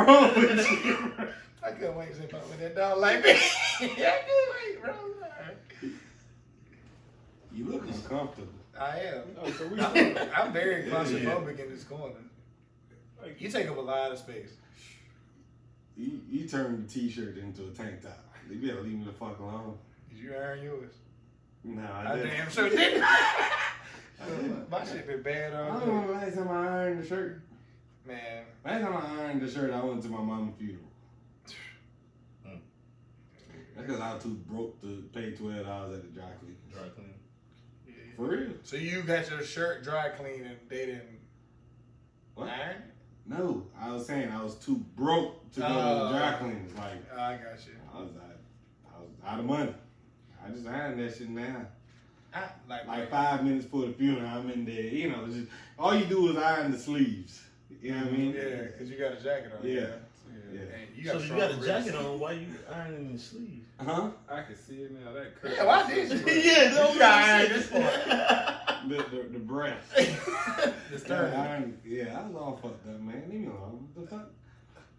fuck wrong with you? I couldn't wait to say fuck with that dog like me. I couldn't wait, bro. You look uncomfortable. I am. Oh, so we I'm very claustrophobic in this corner. like, You take up a lot of space. You turned the t-shirt into a tank top. You better leave me the fuck alone. Did you iron yours? No, I I didn't. damn sure didn't. I didn't. My shit been bad I all don't know day. the last time I ironed the shirt. Man, Last time I ironed the shirt, I went to my mama's funeral. That's because I was too broke to pay $12 at the dry cleaner. dry clean. yeah. For real? So you got your shirt dry cleaned and they didn't What? iron? No, I was saying I was too broke to go to the dry cleaners. Like, I got you. I was out of money. I just ironed that shit now. Like 5 minutes before the funeral, I'm in there. You know, just all you do is iron the sleeves. You know what I mean? Yeah, because you got a jacket on. Yeah. Yeah. Yeah. And you So got you strong got a wrists. jacket on, why you ironing your sleeves? Huh? I can see it now, that curve. Yeah, why did you? Yeah, no, you got iron this part. The breast. The stern. Yeah, I was all fucked up, man. Leave me alone. What the fuck?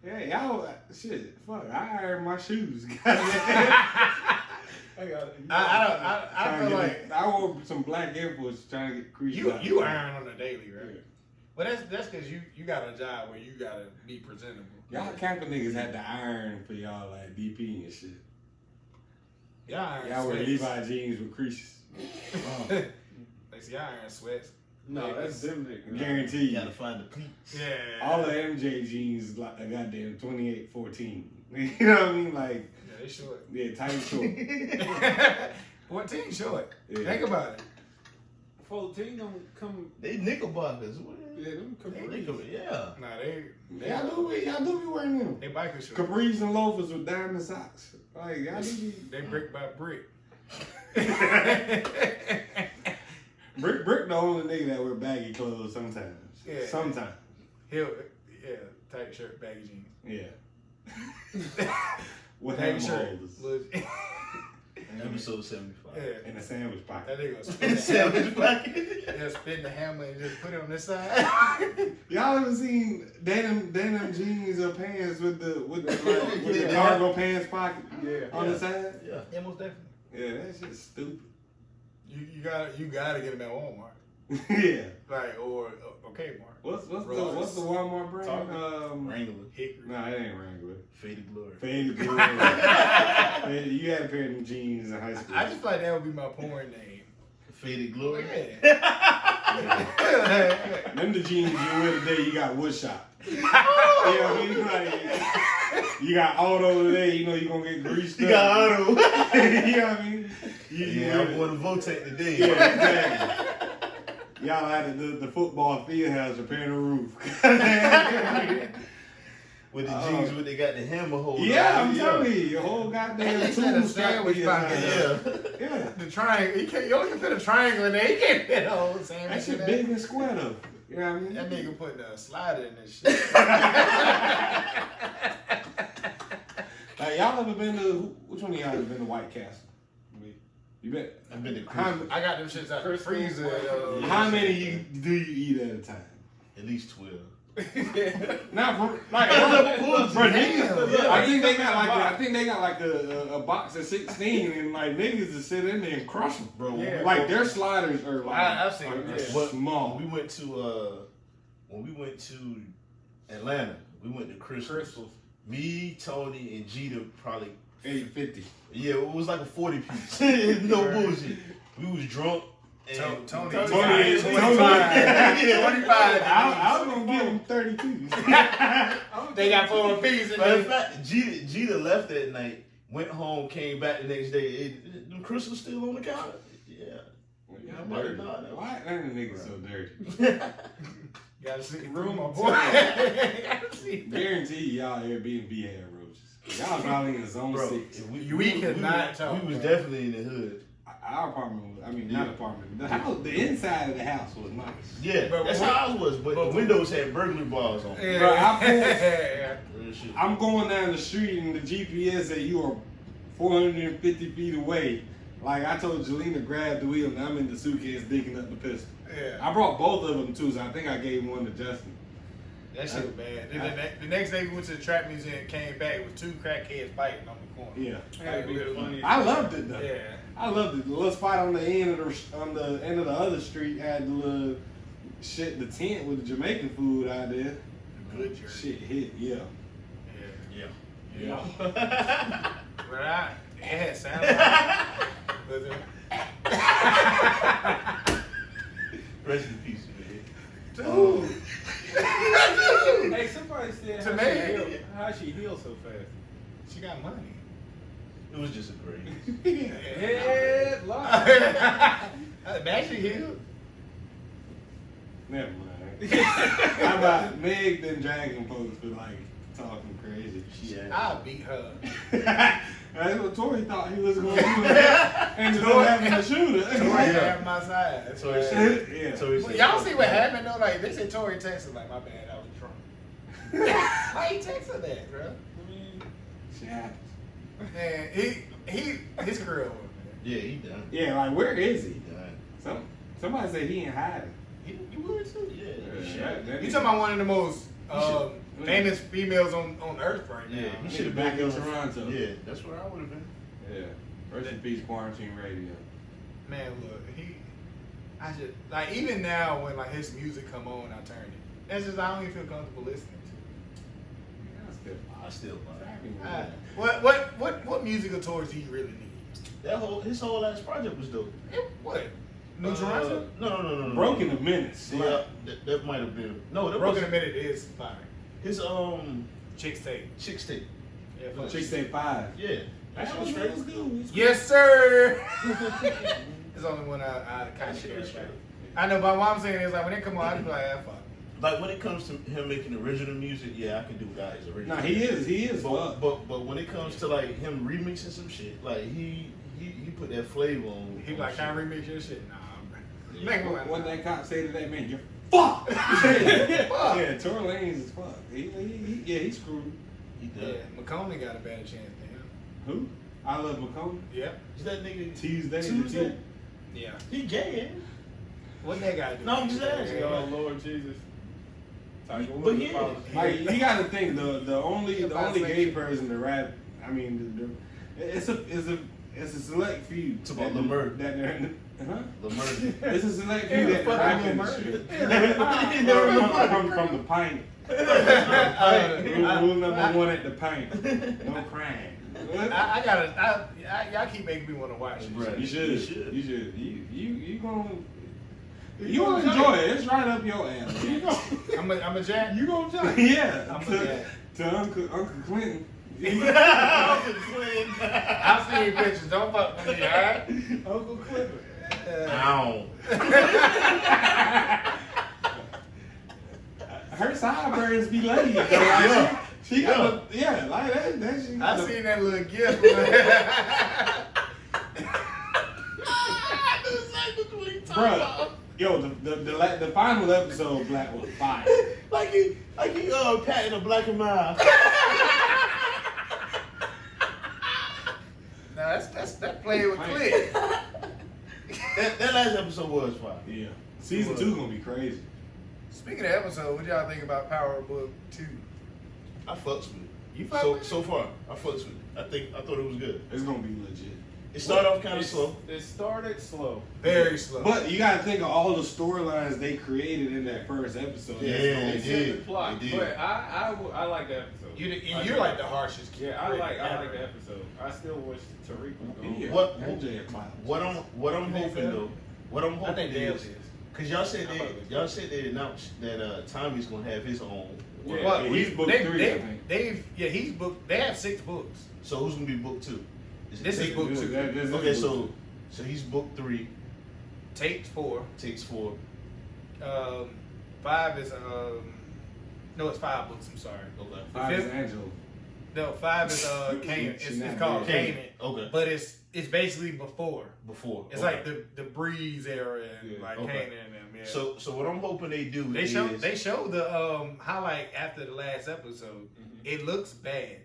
Yeah, y'all, shit, fuck. I ironed my shoes. I feel like I wore some black Air Force trying to get creases out. you iron on the daily, right? But that's because you got a job where you gotta be presentable. Y'all camping niggas had to iron for y'all like DP and shit. Y'all iron Y'all wear sweats. Levi jeans with creases. They see y'all iron sweats. No, that's them niggas. Guarantee You you. gotta find the pleats. Yeah. All the MJ jeans like a goddamn 28-14. You know what I mean? Like, Yeah, they short. yeah, tight short. 14 short. Yeah. Think about it. 14 don't come. They Knickerbockers. What? Yeah, them come. Yeah. Nah, Y'all do be wearing them. they biker short. Capris and loafers with diamond socks. Like, y'all do be. They brick by brick. Brick the only nigga that wear baggy clothes sometimes. Yeah. Sometimes. He'll, tight shirt, baggy jeans. Yeah. With Baggy hand shirt. holders. Legit. Episode 75. Yeah. And a sandwich That pocket. nigga gonna spin the Sandwich hammer. pocket. He'll spin the hammer and just put it on this side. Y'all ever seen denim jeans or pants with the Yeah. cargo pants pocket Yeah. on the side? Yeah. Yeah, most definitely. Yeah, that shit's stupid. You gotta get them at Walmart. Yeah. Like or Kmart. What's the Walmart brand? Wrangler. Hickory. Nah, it ain't Wrangler. Faded Glory. Faded Glory. Faded- you had a pair of them jeans in high school. I just feel like that would be my porn name. Faded Glory. Yeah. Them the jeans you wear today, you got woodshop. You know what I mean? Like, you got auto today, you know you're gonna get greased You up. got auto. You know what I mean? Yeah, I'm going to Votech today. Yeah, exactly. Y'all had the football field house repairing the roof. With the jeans where they got the hammer holder. Yeah, on. I'm telling you, your whole goddamn They said a tool strap sandwich to your pocket. side. Yeah. Yeah. The triangle. You only can fit a triangle in there. You can't fit a whole sandwich That shit in there. big and square though. You know what I mean? That nigga putting a slider in this shit. Like, y'all ever been to, which one of y'all ever been to White Castle? Me. You bet. I've been to How, Christmas. I got them shits out the freezer. Yeah. how many do you eat at a time? At least 12. Not for, like, for niggas. Yeah. I think they got like a box of 16 and like niggas to sit in there and crush them. Bro, Yeah. Like their sliders are like I've seen are it, yeah. small. When we went to Atlanta, we went to Crystals. Me, Tony, and Jeter probably. 850. Yeah, it was like a 40 piece. No bullshit. We was drunk. And Tony, Yeah. 25. I was gonna give them 32. They got 4 pieces. Matter of fact, Jeter left that night, went home, came back the next day. Them crystals still on the counter. Yeah. Y'all Yeah, dirty. no. Why Atlanta niggas so dirty? Gotta see the Room, room, my I'm boy. Guarantee y'all Airbnb had roaches. Y'all probably in the zone Bro, 6. We could not talk. We was bro. definitely in the hood. Our apartment, not Yeah. apartment. The house, the inside of the house was nice. Yeah, But that's what- how ours was. But the windows had burglar bars on. Yeah. Bro, I pulled- Yeah. Real shit. I'm going down the street and the GPS said you are 450 feet away. Like I told Jelena, grab the wheel and I'm in the suitcase digging up the pistol. Yeah. I brought both of them too, so I think I gave one to Justin. That shit was bad. Then the next day we went to the trap museum and came back with 2 crackheads fighting on the corner. Yeah. That'd be the funniest. I loved it though. Yeah. I loved it. The little spot on the end of the other street had the little shit, the tent with the Jamaican food out there. Good jerky. Shit hit, yeah. Yeah. Yeah. Yeah. But it had sound like was it? Rest in peace, man. Dude. Hey, somebody said To me. how she healed so fast. She got money. It was just a great. Headlock. That she healed. Never mind. How about Meg then dragging folks for like talking crazy? Yeah. I'll beat her. That's what Tori thought he was going to do. Ended up having a shooter. Tori had my side. That's what he said. Yeah. Tori Well, said. y'all see what happened though? Like they said Tori texted like, my bad, I was drunk. Why he text her that, bro? I mean, Shit happens. Man, his career over, man. Yeah, he done. Yeah, like where is He he? done. Somebody said he in hiding. You would too. Yeah, You talking about one of the most should- famous females on Earth right now? Yeah, he should have back been in Toronto. Yeah, that's where I would have been. Yeah. Rest in peace, Quarantine Radio. Man, look, I just like even now when like his music come on, I turn it. That's just I don't even feel comfortable listening to. I still What musical tours do you really need? his whole last project was dope. What? New Toronto? No. Broken the Minutes. Yeah, that might have been. No, that Broken was a Minute is fire. his Chicks tape. Chicks tape. Yeah, fuck. Chick say 5. Yeah, that shit was straight. was good. Yes, sir. It's the only one I kind of share. I know, but what I'm saying is like when they come on, I just be like, fuck. Like when it comes to him making original music, yeah, I can do without his original. Nah, he is. But when it comes to like him remixing some shit, like he put that flavor on. He like, can I remix your shit? Nah, bro. Make me What that cop say to that man, you're fucked. Yeah, Tory Lanez is fucked. He screwed. He Yeah, done. McConaughey got a better chance than him. Who? I love McComb. Yep. Is that nigga Tuesday. Yeah. He gay, What that guy do? No, I'm just asking. oh Lord Jesus. Tiger But Woods yeah. apologized. Like you got to think the only About gay section. person to rap. I mean, it's a select few. It's about Lamar. That they're The murder. It's a select few Yeah, that fuck rap Lamar. industry. From the pint. Rule number 1 at the pint. No crying. I gotta. Y'all keep making me want to watch it. Bruh. You should. You should. You should. You gonna. You gonna enjoy it. It's right up your alley. You gonna. I'm a jack. You gonna jump? Yeah. I'm to Uncle Clinton. I've seen pictures. Don't fuck with me, alright? Uncle Clinton. Ow. Her sideburns be laid. Though. Like, she got like that. She I seen that little gift. Bruh, yo, the final episode of Black was fire. like he patting a black and mild. Nah, that playing with Click. that last episode was fire. Yeah. Season 2 gonna be crazy. Speaking of episode, what y'all think about Power Book 2? I fucks with it. You fuck with it? So far, I fucks with it. I thought it was good. It's gonna be legit. It started off kind of slow. It started slow. Very slow. But you gotta think of all the storylines they created in that first episode. Yeah, That's They gonna set be- the plot, They did. but I like the episode. You're like the harshest kid. Yeah, I like the episode. I still wish Tariq was gone. Yeah. What- MJ a clown. What I'm You think hoping so? though. What I'm I hoping think Dale is, is. cause y'all said they announced that Tommy's gonna have his own. Yeah. Well, Yeah, he's booked 3, I think. He's booked. They have 6 books. So who's gonna be booked 2? This is book 2. Okay, so he's booked 3, Taped 4. takes 4. 5 is no, it's 5 books. I'm sorry. Okay. 5 is Angelo. No, 5 is Canaan. She's It's not called dead. Canaan. Okay. But it's basically before. Before. It's okay. like the Breeze era and Yeah, like okay. Canaan and them. Yeah. So what I'm hoping they do they is showed the highlight after the last episode. It looks bad.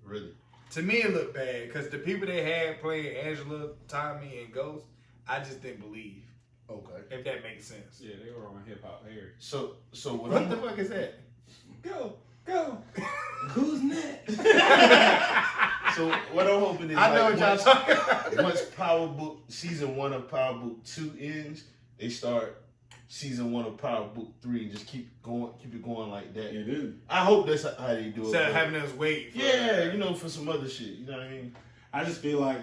really. To me, it looked bad because the people they had playing Angela, Tommy, and Ghost, I just didn't believe. Okay. If that makes sense. Yeah, they were on Hip Hop Harry. So what What I'm the fuck is that? Go. Who's next? So what I'm hoping is I know like, what y'all talking about. once Power Book season 1 of Power Book 2 ends, they start season 1 of Power Book 3 and just keep it going like that. Yeah, dude. I hope that's how they do it. Instead of but- having us wait. For yeah, you know, for some other shit. You know what I mean? I just feel like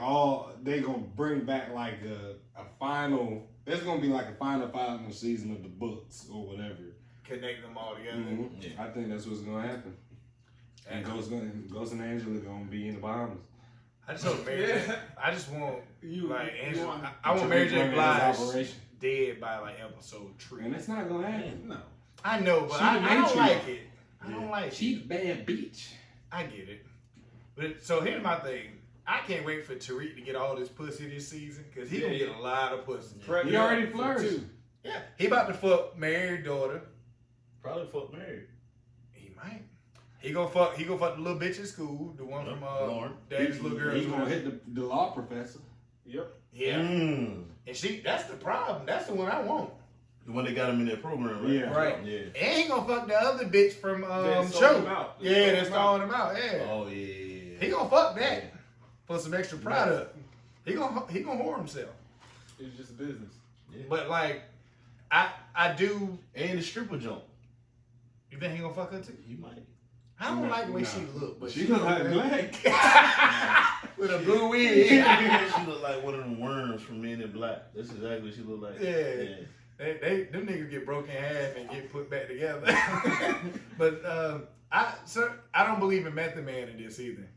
they gonna bring back like a final. There's gonna be like a final season of the books or whatever. connect them all together. Mhm. Yeah. I think that's what's gonna happen. And Ghost and Angela gonna be in the Bahamas. I just hope Mary. Yeah. I just want You Angela. want- I want Mary J. Running his Blige operation. dead by like episode 3. And it's not gonna happen. No. I know, but She I the don't matriarch. like it. I don't Yeah. like She's it. a bad bitch. I get it. But so here's my thing. I can't wait for Tariq to get all this pussy this season because he gonna Yeah. get a lot of pussy. He already flourished. Yeah, he about to fuck Mary's daughter. Probably fuck married. He might. He gonna fuck the little bitch at school, the one Yep, from Lauren. Daddy's little girl. He's gonna hit the law professor. Yep. Yeah, Mm. and that's the problem. That's the one I want. The one that got him in that program, right? Yeah. Right. Yeah. And he gonna fuck the other bitch from That sold show. him out. That Yeah, sold that's him calling him out. Yeah, Oh yeah. he gonna fuck that for some extra product. He gonna whore himself. It's just business. But like, I do. And the stripper jump. You think he gonna fuck her too? He might. I don't like the way Nah. she look, but She look like black. with a blue wig. She look like one of them worms from Men in Black. That's exactly what she look like. Yeah. Them niggas get broken in half and get put back together. But I don't believe in Method Man in this either.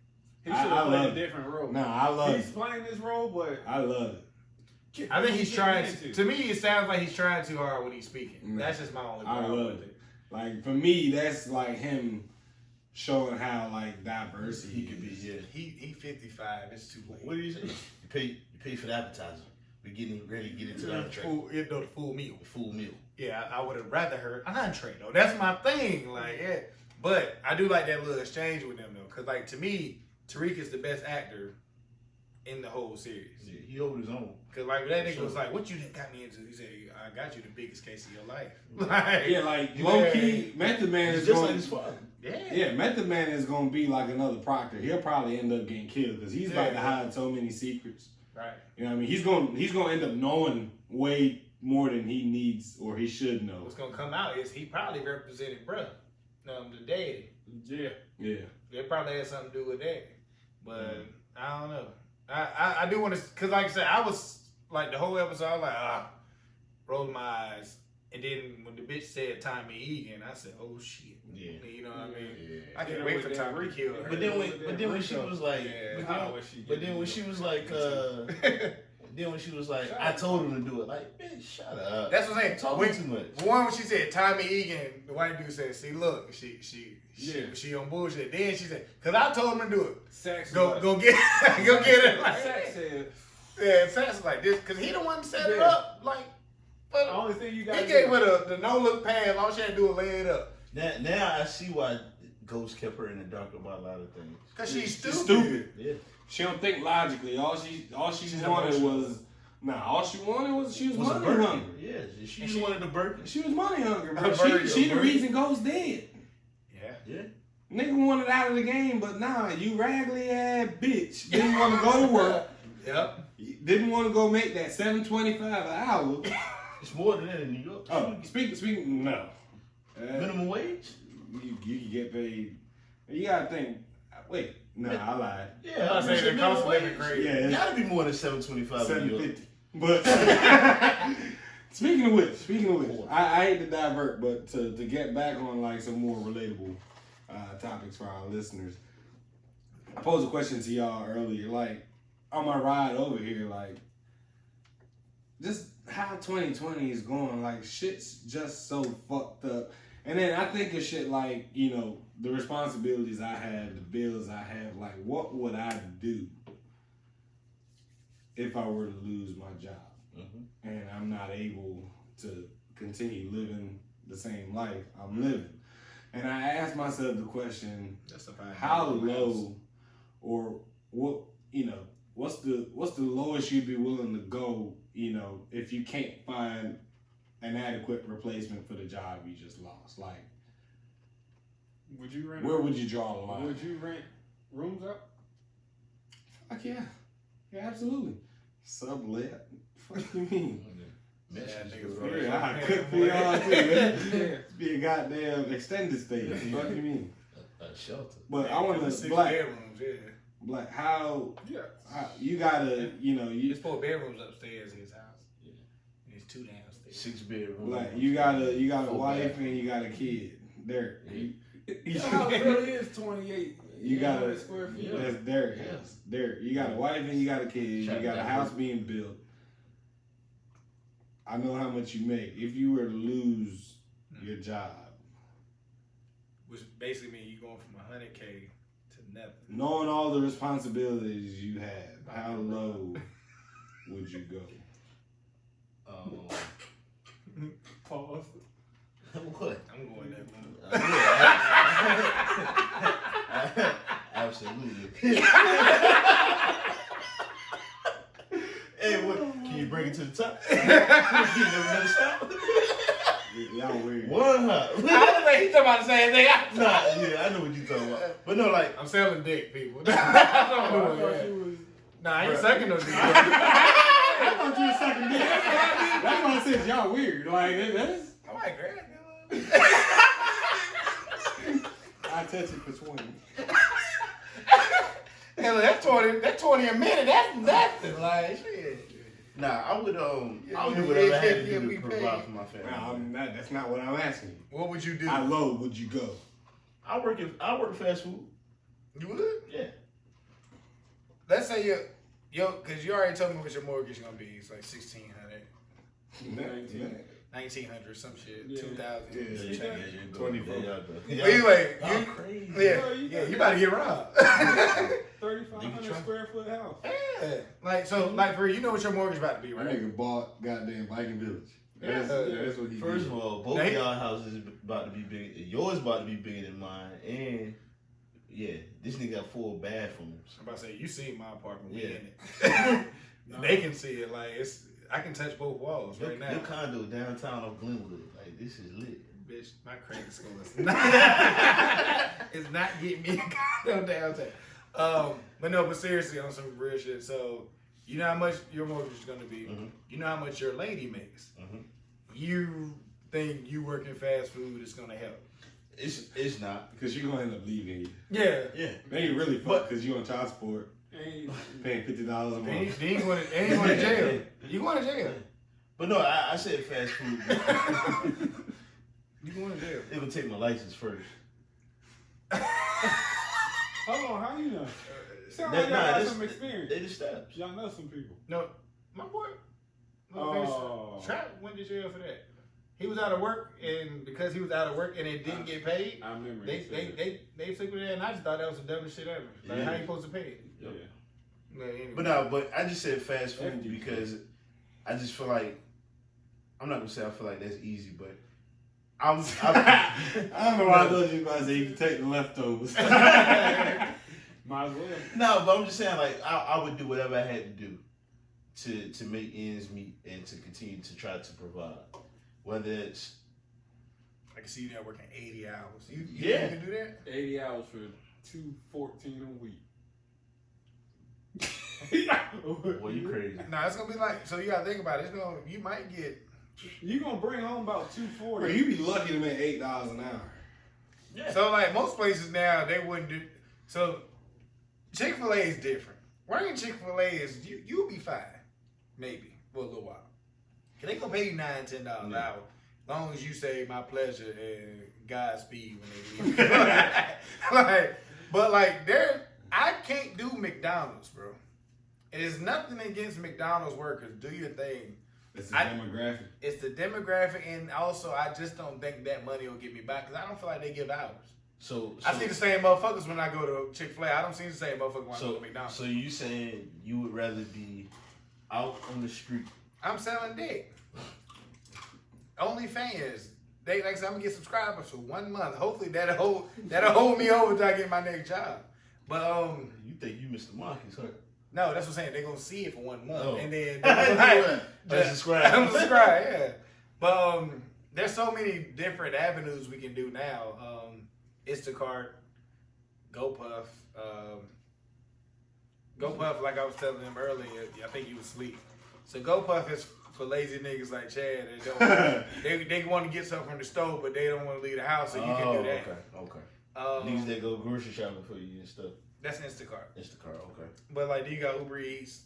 He I should have played love a it. different role. Nah, I love He's it. playing this role, but I love it. I think he's trying. into. To me, it sounds like he's trying too hard when he's speaking. Nah. That's just my only I problem love with it. it. Like for me, that's like him showing how like diverse He he could be, is. yeah. He 55. It's too late. What do you say? You pay for the appetizer. We're getting ready to get into the entree. The full meal. The full meal. Yeah, I would have rather heard an entree though. That's my thing. Like, yeah. But I do like that little exchange with them though, cause like to me, Tariq is the best actor in the whole series. Yeah, he hold his own. Cause like that nigga Sure. was like, "What you got me into?" He said, "I got you the biggest case of your life." Like, Yeah, like low key, Method Man He's is just going. like his father. Yeah, Method Man is gonna be like another Proctor. He'll probably end up getting killed because he's about to hide so many secrets. Right. You know what I mean? He's gonna end up knowing way more than he needs or he should know. What's gonna come out is he probably represented bruh, the daddy. yeah. Yeah. It probably had something to do with that. But I don't know. I do want to, cause like I said, I was like the whole episode, I was like, rolling my eyes. And then when the bitch said Tommy Egan, I said, "Oh shit!" Yeah. You know what I mean? Yeah. I can't Yeah, wait with for that Tommy to Rico. kill her. But then when she was like, Yeah. then when she was like, I told him to do it. Like, bitch, shut up. That's what I'm saying. Talking too much. The one when she said Tommy Egan, the white dude said, "See, look, she on bullshit." Then she said, "Cause I told him to do it. Sax Go was- get go get it." Like, Sax said, yeah, Sax like this, cause he the one set it Yeah. up. Like, the but only thing you got he gave her the no look pass. All she had to do was lay it up. Now I see why Ghost kept her in the dark about a lot of things. Cause she's stupid. Stupid. Yeah. She don't think logically. All she She's wanted emotional. was all she wanted was she was Was a money Birkin. hungry. Yeah. She And just she- wanted a Birkin. She was money hungry, bro. Her bird- She her the bird. reason Ghost dead. Yeah. Yeah. Nigga wanted out of the game, but nah, you raggedy ass bitch. Didn't want to go to work. Yep. Didn't want to go make that $7.25 an hour. It's more than that in New York. Oh, speaking, no. Minimum wage? You can get paid. You gotta think. Wait, no, I lied. Yeah. I'm saying the minimum cost of living wage. crazy. Yeah, It it's gotta be more than $7.25 in New York. $7.50. But speaking of which, I hate to divert, but to get back on like some more relatable topics for our listeners, I posed a question to y'all earlier, like on my ride over here, like just how 2020 is going, like shit's just so fucked up. And then I think of shit like, you know, the responsibilities I have, the bills I have, like what would I do if I were to lose my job and I'm not able to continue living the same life I'm living? And I asked myself the question, how low or what, you know, what's the lowest you'd be willing to go, you know, if you can't find an adequate replacement for the job you just lost? Like, Would you rent? Where would you draw the line? Would you rent rooms out? Fuck yeah. Yeah, absolutely. Sublet. Fuck you mean? Yeah, niggas Right. really- Yeah, I could be on too. Man. Be a goddamn extended stay. Fuck you mean? A shelter. But I want to 6 Black. bedrooms, yeah. Black. How Yeah. you gotta, you know, you There's 4 bedrooms upstairs in his house. Yeah. And there's 2 downstairs. 6 bedroom. Black. You got a Full wife bathroom. and you got a kid. Derek. Your house really is 28. You got 800 square feet. That's Derek. Yes. Derek. You got a wife and you got a kid. You Shut got a down. house being built. I know how much you make. If you were to lose your job, Which basically means you're going from 100K to nothing. knowing all the responsibilities you have, how low would you go? Pause. What? I'm going that one. Absolutely. Hey, what? Can you bring it to the top? You never stop. Y'all weird. What? I was like, he's talking about the same thing. Nah, yeah, I know what you're talking about. But no, like, I'm selling dick, people. I I'm thought doing you that. was. Nah, I ain't sucking no dick. I thought you were sucking dick. That's why I said y'all weird. Like that's. I might grab it. I touch it for 20. Hey, look, that's 20 a minute. That's nothing. Like, shit. nah, I would do Yeah, whatever I had to yeah, do we to paid. provide for my family. That's not what I'm asking you. What would you do? How low would you go? I work fast food. You would? Yeah. Let's say because you already told me what your mortgage is gonna be. It's like 1,600, 1,900, some shit, Yeah. 2,000. Yeah. 24. Anyway, I'm crazy. yeah, you about to get robbed. 3,500 square foot house. Yeah, like so, like for you know what your mortgage about to be, That right? nigga bought goddamn Viking Village. That's what he First did. of all, both Now of he- y'all houses is about to be big. Yours about to be bigger than mine, and yeah, this nigga got 4 bathrooms. I'm about to say you see my apartment, we Yeah. in it. They can see it. Like I can touch both walls right now. Your condo downtown of Glenwood, like this is lit. Bitch, my credit score is not, it's not getting me a condo downtown. But seriously, on some real shit. So, you know how much your mortgage is going to be. Mhm. You know how much your lady makes. Mhm. You think you working fast food is going to help. It's not. Because you're going to end up leaving you. Yeah. Yeah. Then you really fucked because you on child support, And paying $50 a Then month. you going to jail. You going to jail. But no, I said fast food. You going to jail. It would take my license first. hold on, how you know? Sound That- like y'all nah, got this- some experience. They the steps. Y'all know some people. No, my boy. Oh. Trap went to jail for that. He was out of work, and because he was out of work and it didn't get paid, I remember they you said took me there, and I just thought that was the dumbest shit ever. Like, Yeah. how you supposed to pay it? that. Yeah. But anyway. But I just said fast food FG. because I just feel like I'm not gonna say I feel like that's easy, but I'm I don't know why I thought you about to say you can take the leftovers. Might as well. no, but I'm just saying like I would do whatever I had to do to make ends meet and to continue to try to provide. Whether it's I can see you now working 80 hours. You Yeah. can do that? 80 hours for $214 a week. well, you crazy. No, it's gonna be like, so you gotta think about it. You might get. You gonna bring home about Bro, $240. you be lucky to make $8 an hour. Yeah. So like most places now, they wouldn't do. So Chick-fil-A is different. Working Chick-fil-A is you'll be fine, maybe for a little while. Cause they gonna pay you $9-10 an hour, as long as you say my pleasure and Godspeed when they leave. I can't do McDonald's, bro. It is nothing against McDonald's workers. Do your thing. It's the demographic. It's the demographic, and also I just don't think that money will get me back because I don't feel like they give hours. So I see the same motherfuckers when I go to Chick-fil-A. I don't see the same motherfuckers when I go to McDonald's. So you saying you would rather be out on the street? I'm selling dick. OnlyFans. They like I said, I'm gonna get subscribers for 1 month. Hopefully that'll hold me over till I get my next job. But You think you Mr. Marcus, huh? no, that's what I'm saying. They're gonna see it for 1 month Oh. and then Unsubscribe. unsubscribe, yeah. But there's so many different avenues we can do now. Instacart, GoPuff. GoPuff, like I was telling them earlier, I think you was asleep. So GoPuff is for lazy niggas like Chad. They want to get something from the store, but they don't want to leave the house, so you can do that. Okay. Niggas that go grocery shopping for you and stuff. That's Instacart. Okay. But like, you got Uber Eats,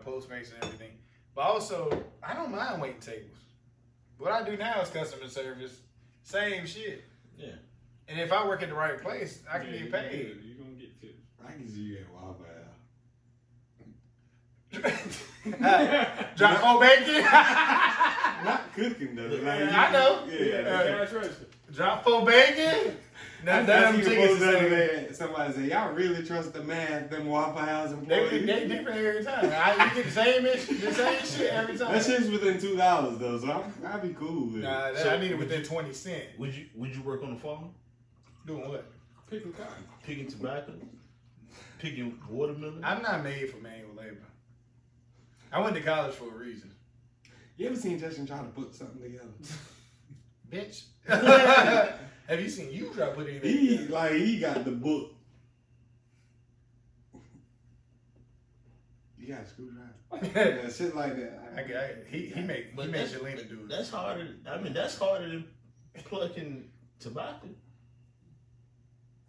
Postmates, and everything. But also, I don't mind waiting tables. What I do now is customer service. Same shit. Yeah. And if I work at the right place, I can get paid. You're gonna get tips. I can see you at Waffle House. John O. Bacon. Not cooking though. Like, I know. Yeah. Cash register. Drop for bacon. Now That's them even tickets supposed to the say, somebody say, y'all really trust the man, them Waffle House same. employees? They different every time. You get the same shit every time. That shit's within $2 though, so I'd be cool with it. Nah, I need it within 20 cents. Would you work on the farm? Doing what? Picking cotton. Picking tobacco? Picking watermelon? I'm not made for manual labor. I went to college for a reason. You ever seen Justin try to put something together? Bitch. Have you seen you try to put it in? He got the book. You got a screwdriver. Yeah, shit like that. He made Jelena do it. That's harder. I mean, that's harder than plucking tobacco.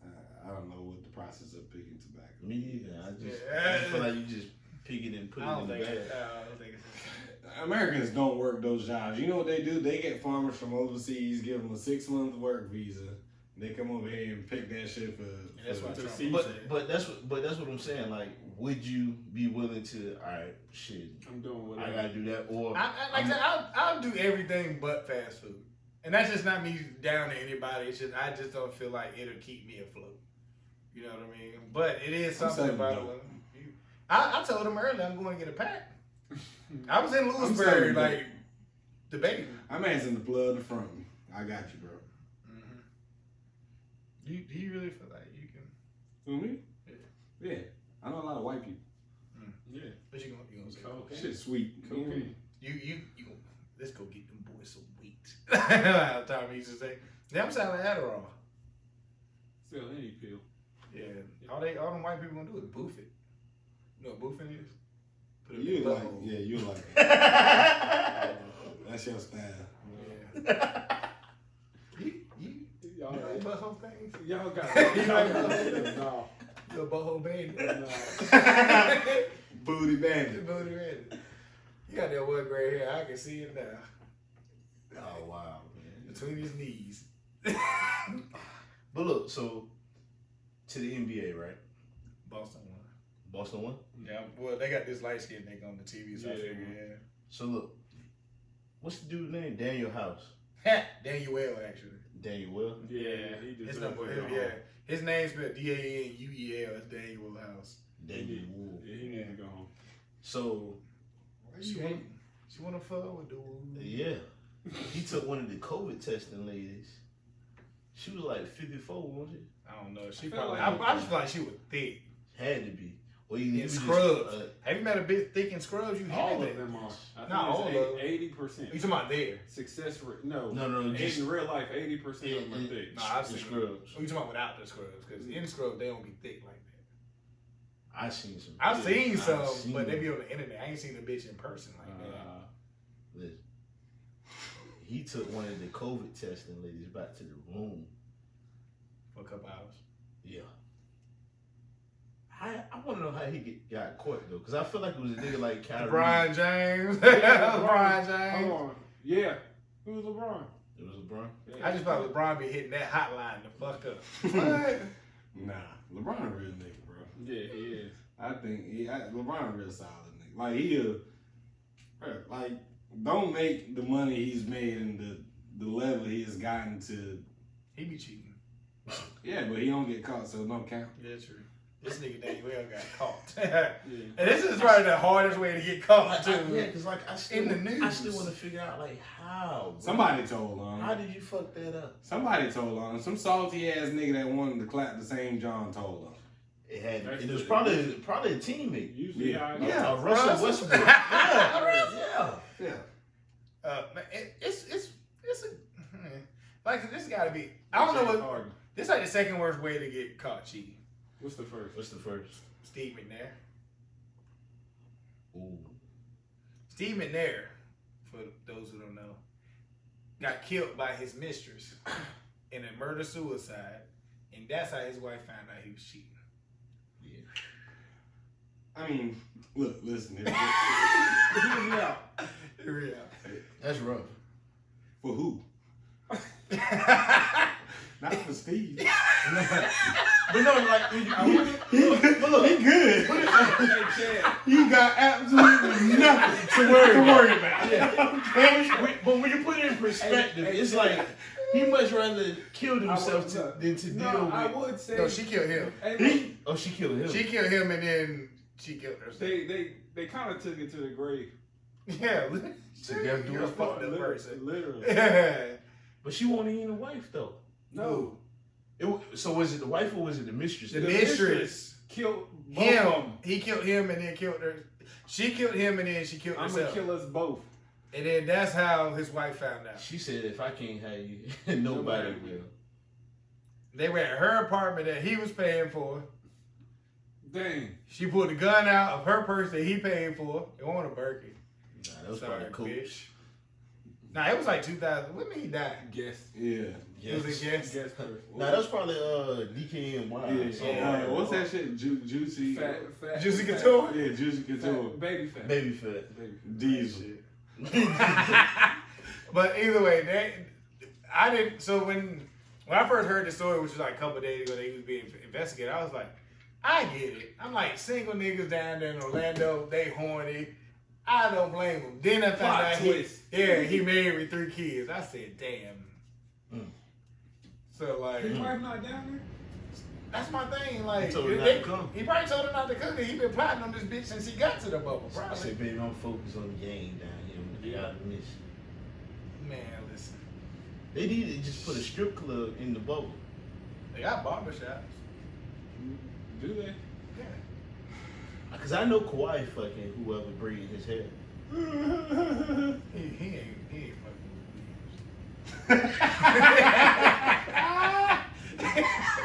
I don't know what the process of picking tobacco. Me neither. I feel like you just pick it and put it in the bag. I don't think it's Americans don't work those jobs. You know what they do? They get farmers from overseas, give them a 6-month work visa. They come over here and pick that shit for. That's what to Trump see. said. But that's what I'm saying. Like, would you be willing to? All right, shit. I'm doing I whatever. gotta do that, or Like I said, I'll do everything but fast food. And that's just not me down to anybody. It's just I just don't feel like it'll keep me afloat. You know what I mean? But it is something selling about dope. it. I told him earlier I'm going to get a pack. I was in selling Lewisburg, dope. like debating. I'm asking the plug the front. I got you, bro. Do you really feel like you can? Who, me? Yeah. Yeah. I know a lot of white people. Yeah. What you gonna say? Cocaine. Shit sweet. Cocaine. You let's go get them boys some wheat. How Tommy used to say. Yeah, I'm selling Adderall. Sell any pill. Yeah. All them white people gonna do is boof it. You know what boofing is? Put it in You the like, butthole. yeah, you like it. That's your style. Yeah. You Y'all like right. butthole things? Y'all got You y'all like got that? no. The butthole baby. No. Booty bandit. Booty red. You got that one gray hair. I can see it now. oh wow, man. Between his knees. But look, so to the NBA, right? Boston won. Boston won. Yeah, well, they got this light skinned nigga on the TV, so I Yeah. figured, So look, what's the dude's name? Daniel House. yeah. Daniel Well, actually. Daniel Will. Yeah, he His deserves number, to go yeah. home. His name's spelled DANUEL. It's Daniel House. Daniel Will. Yeah, he needs to go home. So She want to fuck with the yeah, he took one of the COVID testing ladies. She was like 54, wasn't she? I don't know. She I feel probably. like- I just feel like she was thick. Had to be. Or In was just, scrubs. Have you met a bitch thick in scrubs? You All had of that. them are. I think Not all of them. 80%. You talking about there? Success rate. No. No, just In real life, 80% of them are thick. No, I've the seen scrubs. Oh, you talking about without the scrubs? Because in the scrubs, they don't be thick like that. I seen some. I've seen I've some, seen but they them. be on the internet. I ain't seen a bitch in person like that. Listen, he took one of the COVID testing ladies back to the room. For a couple hours. Yeah. I want to know how he got caught though, because I feel like it was a nigga like Kyrie. LeBron James. Yeah, LeBron James. Hold on. Yeah. Who's LeBron? It was LeBron. Yeah. I just thought LeBron be hitting that hotline the fuck up. What? Nah, LeBron a real nigga, bro. Yeah, he is. I think LeBron a real solid nigga. Like like don't make the money he's made and the level he has gotten to. He be cheating. Yeah, but he don't get caught, so no count. Yeah, true. This nigga Daniel got caught. Yeah. And this is probably the hardest way to get caught too. Yeah, because like I still In the news. I still want to figure out like how. Bro? Somebody told on How him. did you fuck that up? Somebody told on him. Some salty ass nigga that wanted to clap the same John told on him. It had. That's It was the- probably a teammate. Usually Yeah. how it goes. Yeah, Russell Westbrook. Yeah. Yeah. Man, it's a like this got to be. I don't know what. This like the second worst way to get caught cheating. What's the first? What's the first? Steve McNair. Ooh. Steve McNair, for those who don't know, got killed by his mistress in a murder-suicide, and that's how his wife found out he was cheating. I mean, look, listen. Hear me out. Yeah. That's rough. For who? Not for Steve. But no, like, He good. Hey, Chad. You got absolutely nothing to worry about. Yeah. But when you put it in perspective, Hey, it's Chad. like he much rather killed himself than to deal No, I with. would say. No, she killed him. Hey, Oh, she killed him. She killed him, and then she killed herself. they kind of took it to the grave. Yeah. Together do You're a us fucked up person. Literally. Yeah. But she wasn't even a wife though. No. So was it the wife or was it the mistress? The mistress killed both him. of them. He killed him and then killed her. She killed him and then she killed I'm gonna herself. kill us both. And then that's how his wife found out. She said, "If I can't have you, nobody will." They were at her apartment that he was paying for. Dang. She pulled the gun out of her purse that he paid for. It wasn't a Birkin. Nah, that was Sorry, probably cool. bitch. Nah, it was like 2000. When did he die? Guess. Yeah. It was a guess. Guess first. Nah, that was probably DKNY. Yeah. What's that shit? Juicy. Fat. Juicy Couture? Yeah, Juicy Couture. Baby fat. Baby fat. Baby fat. Diesel. But either way, I didn't. So when I first heard the story, which was like a couple of days ago, they was being investigated. I was like, I get it. I'm like, single niggas down there in Orlando, they horny. I don't blame them. Then I found Plot out twist. he married with 3 kids. I said, damn. So like, His wife not down there? that's my thing. Like, He told her not to come. he probably told her not to come. He been plotting on this bitch since he got to the bubble. I Probably. said, "Baby, I'm focused on the game down here. They out of mission." Man, listen. They need to just put a strip club in the bubble. They got barbershops. Do they? Yeah. Cause I know Kawhi fucking whoever braided his hair. He ain't fucking with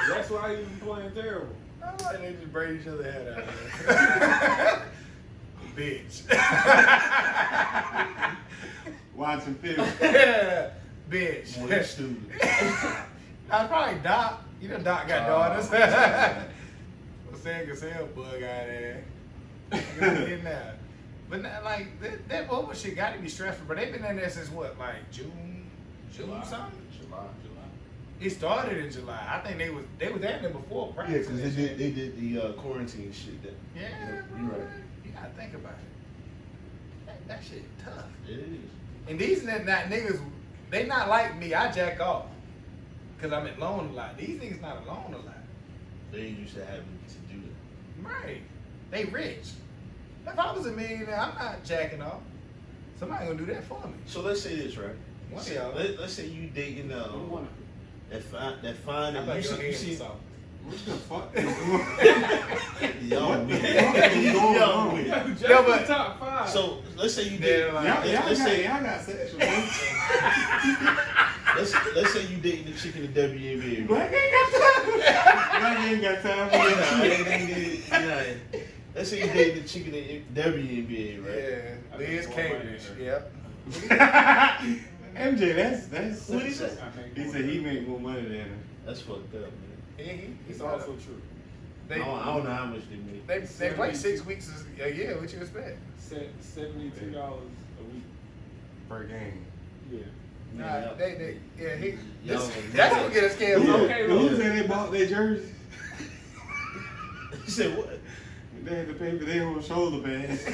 That's why he was playing terrible. I like they just braid each other head out. Bitch. Watching film. Bitch. Boy, that's stupid. I was probably Doc. You know Doc got daughters. I'm saying Gazelle bug out there. In there. But not, like that bubble shit got to be stressful. But they've been in there since what, like June something? July. It started in July. I think they was in there before Yeah, practice. cause they did the quarantine shit. That Yeah, you're right. You gotta think about it. That shit tough. It is. And these not niggas, they not like me. I jack off. Cause I'm alone a lot. These niggas not alone a lot. They ain't used to having to do that. Right. They rich. If I was a millionaire, I'm not jacking off. Somebody gonna do that for me. So let's say this, right? One of y'all. Let's say you dating that fine. I thought You your hand see, was soft. What the fuck? y'all What the weird. fuck is going Y'all on? weird. Just No, but- top 5. So let's say you Yeah, date. like- Y'all got sexual. Let's say you dating the chick in the WNBA. Black ain't got time. Black ain't got time for that. Let's say you dating the chick in the WNBA, right? Yeah. I Liz think more money Cambridge. than Yep. MJ, that's. What he say? He said he made more money than her. That's fucked up, man. It's also true. They, I don't know how much they make. they play 6 weeks a year. What you expect? $72 a week. Per game. Yeah. Nah, he. Y'all- That's what get us scared. Who, Okay, who look. said they bought their jersey? He said what? They had to pay for their own shoulder pads.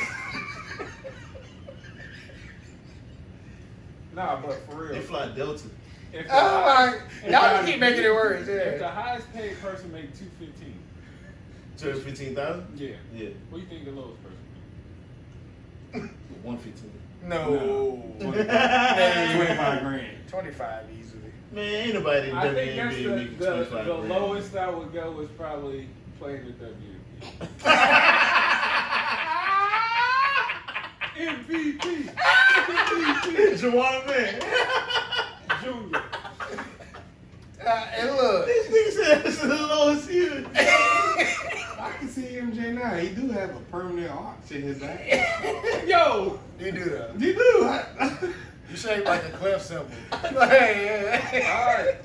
Nah, but for real. They fly Delta. If the Oh highest- my! if Y'all the- keep making it worse. If the Yeah. highest paid person make $215, 215,000. yeah. Yeah, What do you think the lowest person 115. No. 25 grand. 25 easily. Man, ain't nobody in make? I think that's WNBA making 25 the grand. lowest I would go is probably playing the WNBA. MVP. Juwan man. Junior. And look, This nigga That's the lowest ceiling. I can see MJ now. He do have a permanent arch in his back. Yo! You do that. You do. You shaped like a clef symbol. Hey, Alright.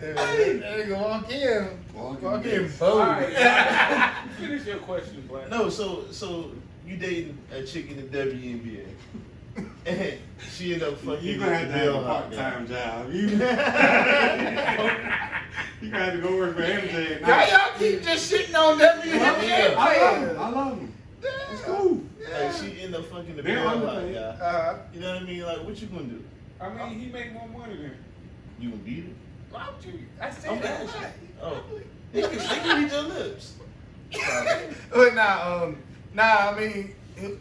There you go. Walk in. Walk in. Boom. Alright. Finish your question, Black. No, so you dating a chick in the WNBA. And she ended up fucking You gonna have to have a Bill Hart. part-time job. You gonna have to go work for MJ. Y'all keep just shitting on WNBA players. I love him. It's cool. Like she ended up fucking the They're Bill Hart underpaid. guy. You know what I mean? Like, what you gonna do? I mean, he make more money than You gonna beat her? Why would you? I said I'm that. asking. Oh, they can read your lips. But nah, I mean,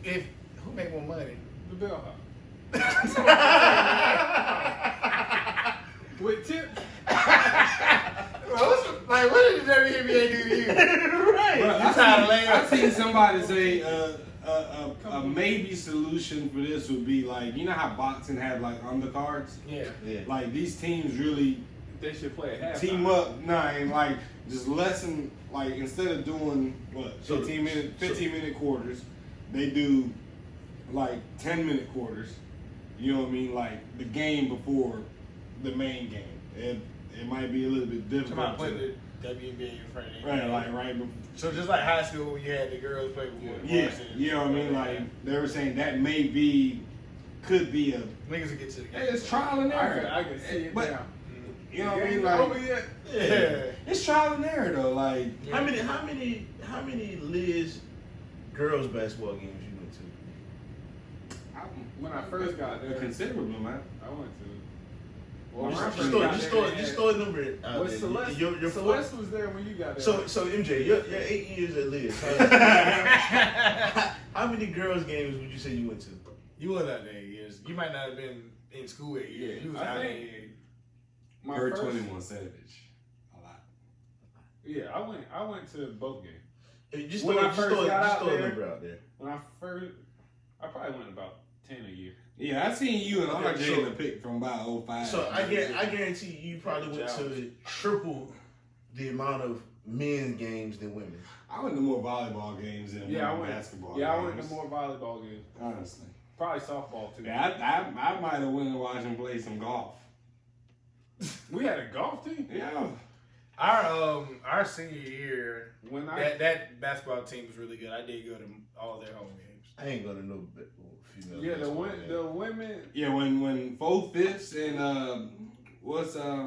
if who make more money? the Bell Hop. With tips. Like, what did the WNBA do to you? Right. Bro, You trying to lay up? I seen somebody say a maybe solution for this would be like, you know how boxing had like undercards? Yeah. Yeah. Like these teams really They should play at halftime. team up, and like just lessen, like instead of doing what So- 15 minute quarters, they do like 10-minute quarters. You know what I mean? Like the game before the main game. It might be a little bit Come difficult. on, put to- the WNBA in front of you. Right, like right before. So just like high school when you had the girls play before the Yeah, varsity. you know what I mean? Like they were saying that could be a. Niggas will get to the game. Hey, it's trial and error. I can see it But now. you know what I Game mean? not Like over yet. Yeah. it's trial and error though. Like How many Liz girls basketball games you went to? When I first got there, considerable man. I went to. Well, when I Just first throw, got just there, throw, they just had- throw a number out Was there. Celeste, Your Celeste was there when you got there. So MJ, you're 8 years at Liz. How many girls games would you say you went to? You was out there 8 years. You might not have been in school 8 years. You was I out there. think- my Her first, 21 Savage. A lot. Yeah, I went to both games. Just When throw, I first got out throw a there- number out there. When I probably went about 10 a year. Yeah, I seen you and Okay, RJ in so- the pick from about 05. So I guarantee you probably went to triple the amount of men's games than women. I went to more volleyball games than Yeah, I women went. basketball. Yeah, I games, went to more volleyball games. Honestly. Probably softball too. Yeah, I might have went and watched him play some golf. We had a golf team. Yeah. Our senior year, When I that basketball team was really good. I did go to all their home games. I ain't gonna know female. yeah, basketball games. the women. Yeah, when 4/5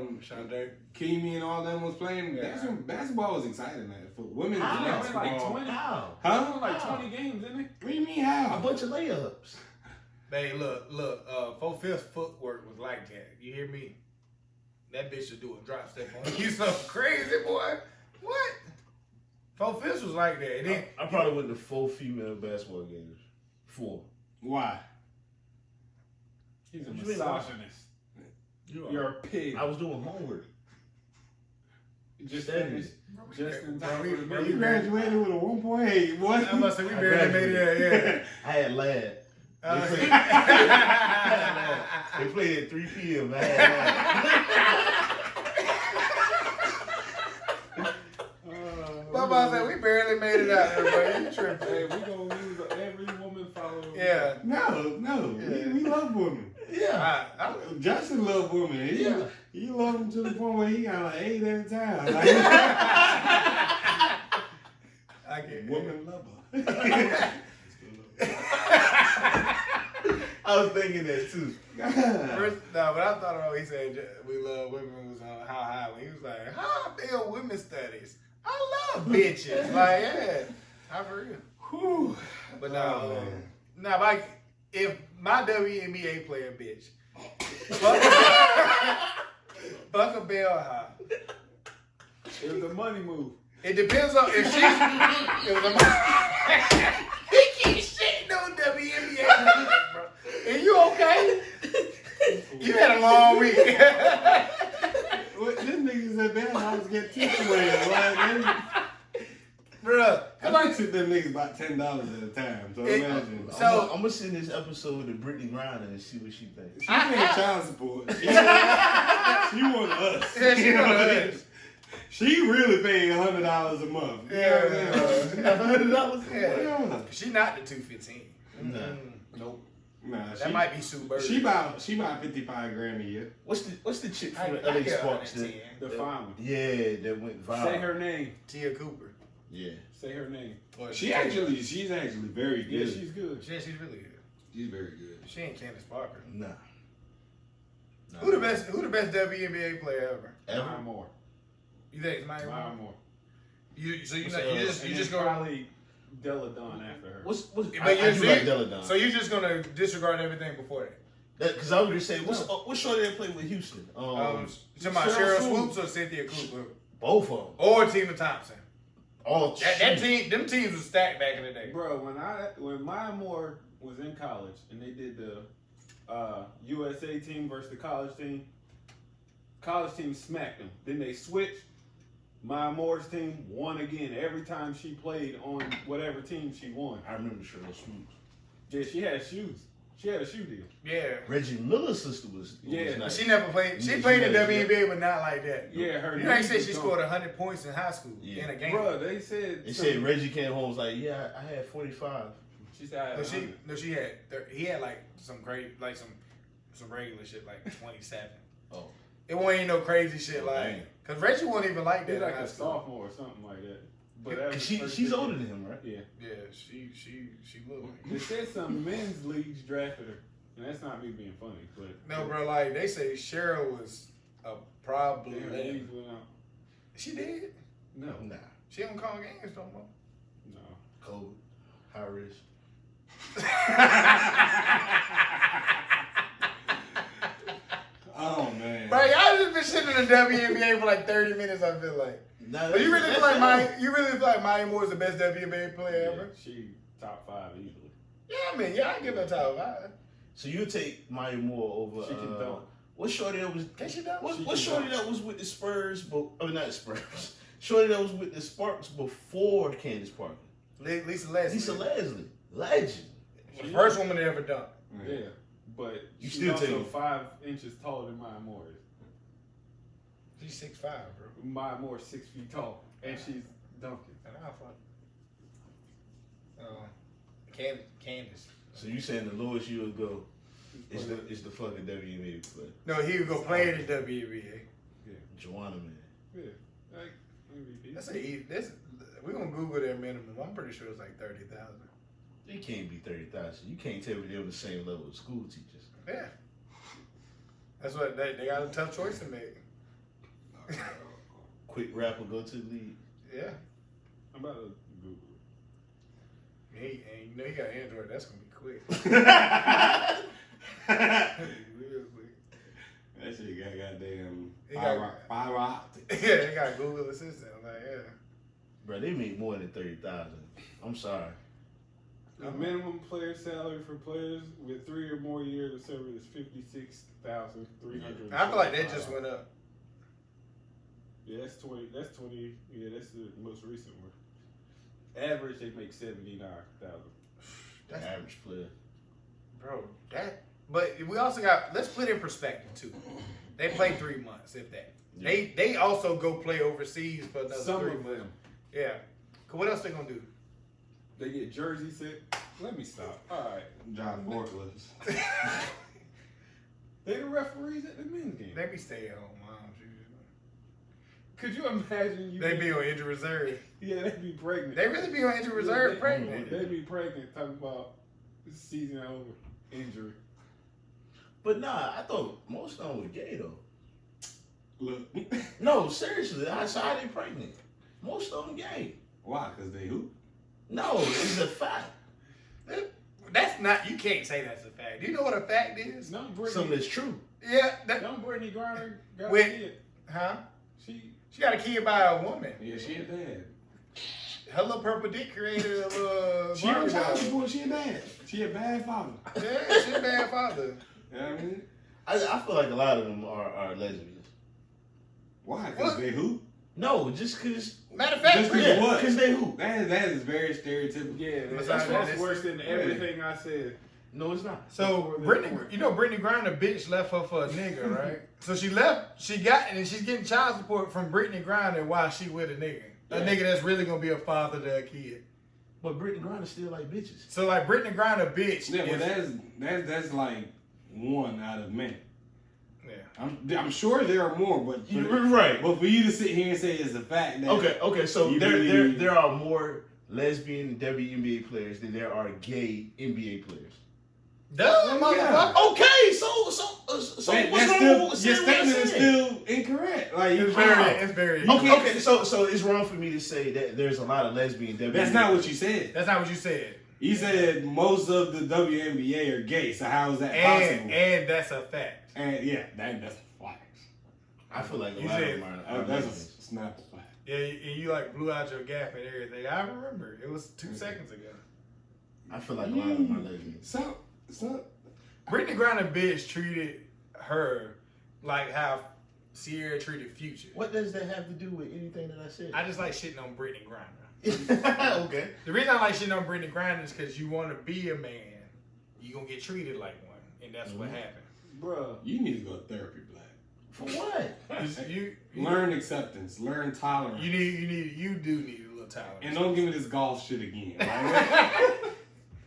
and Shonda. Kimi and all them was playing, Yeah. that's when basketball was exciting, man. For women's How? basketball. Like 20. How? I Huh? won like How? 20 games, didn't it? What do you mean A how? bunch of layups. Hey, look, 4/5 footwork was like that. You hear me? That bitch was doing drop step on you, so crazy, boy. What? 4/5 was like that. And then, I probably went to 4 female basketball games. 4. Why? He's a What you mean, misogynist. You're a pig. I was doing homework. Just Studied. finished. Just in Bro, time we- for the bro, You we- graduated with a 1.8. What? I must say, we I barely made it. I had lab. Yeah. They played at 3 p.m. I had Bubba said, we barely made it out there, bro. You tripping. Hey, we gonna use every woman follower. Yeah. No. Yeah. We love women. lab. Yeah. Justin love women. Yeah. He love them to the point where he got like 8 at a time. Like, I get woman lover. I was thinking that too. First, no, but I thought about when he said we love women was how high when he was like, how I feel women studies. I love bitches. Like, yeah. How for real. Whew. But Oh, no, man. no, like if my WNBA player bitch, fuck a bell high. It was the money move. It depends on if she's. He keeps shitting on WNBA, bro. Are you okay? You had a long week. What, this niggas at bad house get teeth away. Like, Bruh, I like to the them niggas about $10 at a time. So imagine. So- I'm gonna send this episode to Brittany Griner and see what she thinks. She paying child support. She want us. Yeah, she You know want what I mean? us. She really paying $100 a month. Yeah, $100. yeah. She not the 215. Nah. Nope. Nah, That might be Sue Bird. She about 55 grand a year. What's the chick I from get the LA Sparks? 110. The fine one. Yeah, that went viral. Say her name. Tia Cooper. Yeah. Say her name. Or She's actually very Yeah, good. she's good. Yeah, she's really good. She's very good. She ain't Candace Parker. Nah. Who the best WNBA player ever? Ever? Maya Moore. You think it's Maya Maya Moore? Moore. You And just then gonna probably Della Dawn after her. What's but I you're do like Della Dawn. So you're just gonna disregard everything before that? Because I was gonna say, what shorty they play with Houston? You talking about Cheryl Swoops or Cynthia Cooper Both of them. or Tina Thompson? All That team, them teams was stacked back in the day. Bro, when Maya Moore was in college and they did the USA team versus the college team smacked them. Then they switched. Maya Moore's team won again. Every time she played on whatever team she won. I remember Cheryl Swoops. Yeah, she had shoes. She had a shoe deal. Yeah. Reggie Miller's sister was Yeah. nice. She never played. She Yeah, played she in never- WNBA, but not like that. Yeah, her You ain't knees say was she gone. scored 100 points in high school Yeah. in a game. Bro, they said They said Reggie came home and was like, yeah, I had 45. She said I had No, 100. she had. He had like some great, like some regular shit, like 27. Oh. It wasn't no crazy shit Oh, like. dang. Cause Reggie wasn't even like that. He's in like high a school. sophomore or something like that. But that was Cause the first she's year. older than him, right? Yeah. Yeah, she looked. They said some men's leagues drafted her. And that's not me being funny, but No, bro, like they say Cheryl was a problem. Her leagues went out. She did. No. Nah. She don't call games no more. No. Cold. High risk. Oh man. Bro, y'all just been sitting in the WNBA for like 30 minutes. I feel like. Nah, But you really that's feel like not- Maya Moore is the best WNBA player Yeah, ever? she top 5 easily. Yeah, I mean, yeah, I give her top 5. So you take Maya Moore over. She can dunk. What shorty that was? Can she dunk? What She shorty can dunk. that was with the Spurs? Not Spurs. Shorty that was with the Sparks before Candace Parker. Lisa Leslie. Lisa Leslie, legend. The first woman to ever dunk. Yeah. But You she's still also take it. 5 inches taller than Maya Moore is. She's 6'5", bro. Maya Moore's 6 feet tall. And she's dunking. And I fuck. Candace. So you saying the lowest you would go is the fucking WNBA player, No, he would go play in the WNBA. Joanna man. Yeah. Like MVP. We're gonna Google their minimum. I'm pretty sure it's like 30,000. They can't be 30,000. You can't tell me they're on the same level as school teachers. Yeah. That's what they got a tough choice to make. Quick rapper go to the league. Yeah. I'm about to Google it. And you know he got Android. That's gonna be quick. That Real quick. shit got goddamn He got- fiber optic. Yeah, they got Google Assistant. I'm like, yeah. Bro, they make more than 30,000. I'm sorry. The minimum player salary for players with 3 or more years of service is $56,300. I feel like that just went up. Yeah, that's 20. Yeah, that's the most recent one. Average, they make 79,000. The average player. Bro, that. But we also got. Let's put it in perspective too. They play 3 months, if that. Yeah. They also go play overseas for another Some 3 of months. them, Yeah. What else they gonna do? they get jersey set. Let me stop. All right, Drive forklifts. they the referees at the men's game. They be stay at home moms usually. Could you imagine you? They be on injured reserve. Yeah, they be pregnant. They really be on injured reserve They- pregnant. They be pregnant talking about season over injury. But nah, I thought most of them were gay though. Look. No, seriously, that's how they pregnant. Most of them gay. Why? Because they who? No, it's a fact. That's not. You can't say that's a fact. Do you know what a fact is? Don't Something Brittany, that's true. Yeah. That, don't Brittany Griner got Wait. a kid. huh? She She got a kid by a woman. Yeah, she a dad. Hello, Purple Dick creator of She on Barbie child dolls. support. She a dad. She a bad father. Yeah, she a bad father. You know what I mean? I feel like a lot of them are lesbians. Why? Because What? they who? No, just because. Matter of fact, Just 'cause Yeah, what? because they who? That is very stereotypical. Yeah, Besides that's that, worse than everything I said. No, it's not. So Brittany, you know Brittany Griner, bitch, left her for a nigga, right? So she left. She got, and she's getting child support from Brittany Griner while she with a nigga. A nigga that's really gonna be a father to a kid. But Brittany Griner still like bitches. So like Brittany Griner, bitch. Yeah, but is- that's like one out of many. yeah. I'm sure there are more, but Right. But for you to sit here and say it's a fact that Okay. So You there believe- there are more lesbian WNBA players than there are gay NBA players. Duh, Yeah. motherfucker. Okay, so that- what's that's wrong still with your saying what I statement is said? still incorrect. Like It's how? very, it's very. Okay, so it's wrong for me to say that there's a lot of lesbian WNBA. That's not what you said. That's not what you said. You said most of the WNBA are gay. So how is that possible? And that's a fact. And yeah, that's facts. I feel like a You lot said- of them are That's lesbians. a snap of fact. Yeah, and you like blew out your gap and everything. I remember. It was 2 seconds ago. I feel like a lot of them are lesbians. So Brittany Griner, bitch, treated her like how Sierra treated Future. What does that have to do with anything that I said? I just like shitting on Brittany Griner. Okay. The reason I like shitting on Brittany Griner is because you want to be a man, you gonna get treated like one, and that's what happened. Bruh. you need to go to therapy, Black. For what? You Learn acceptance. Learn tolerance. you do need a little tolerance. And don't give me this golf shit again. Like,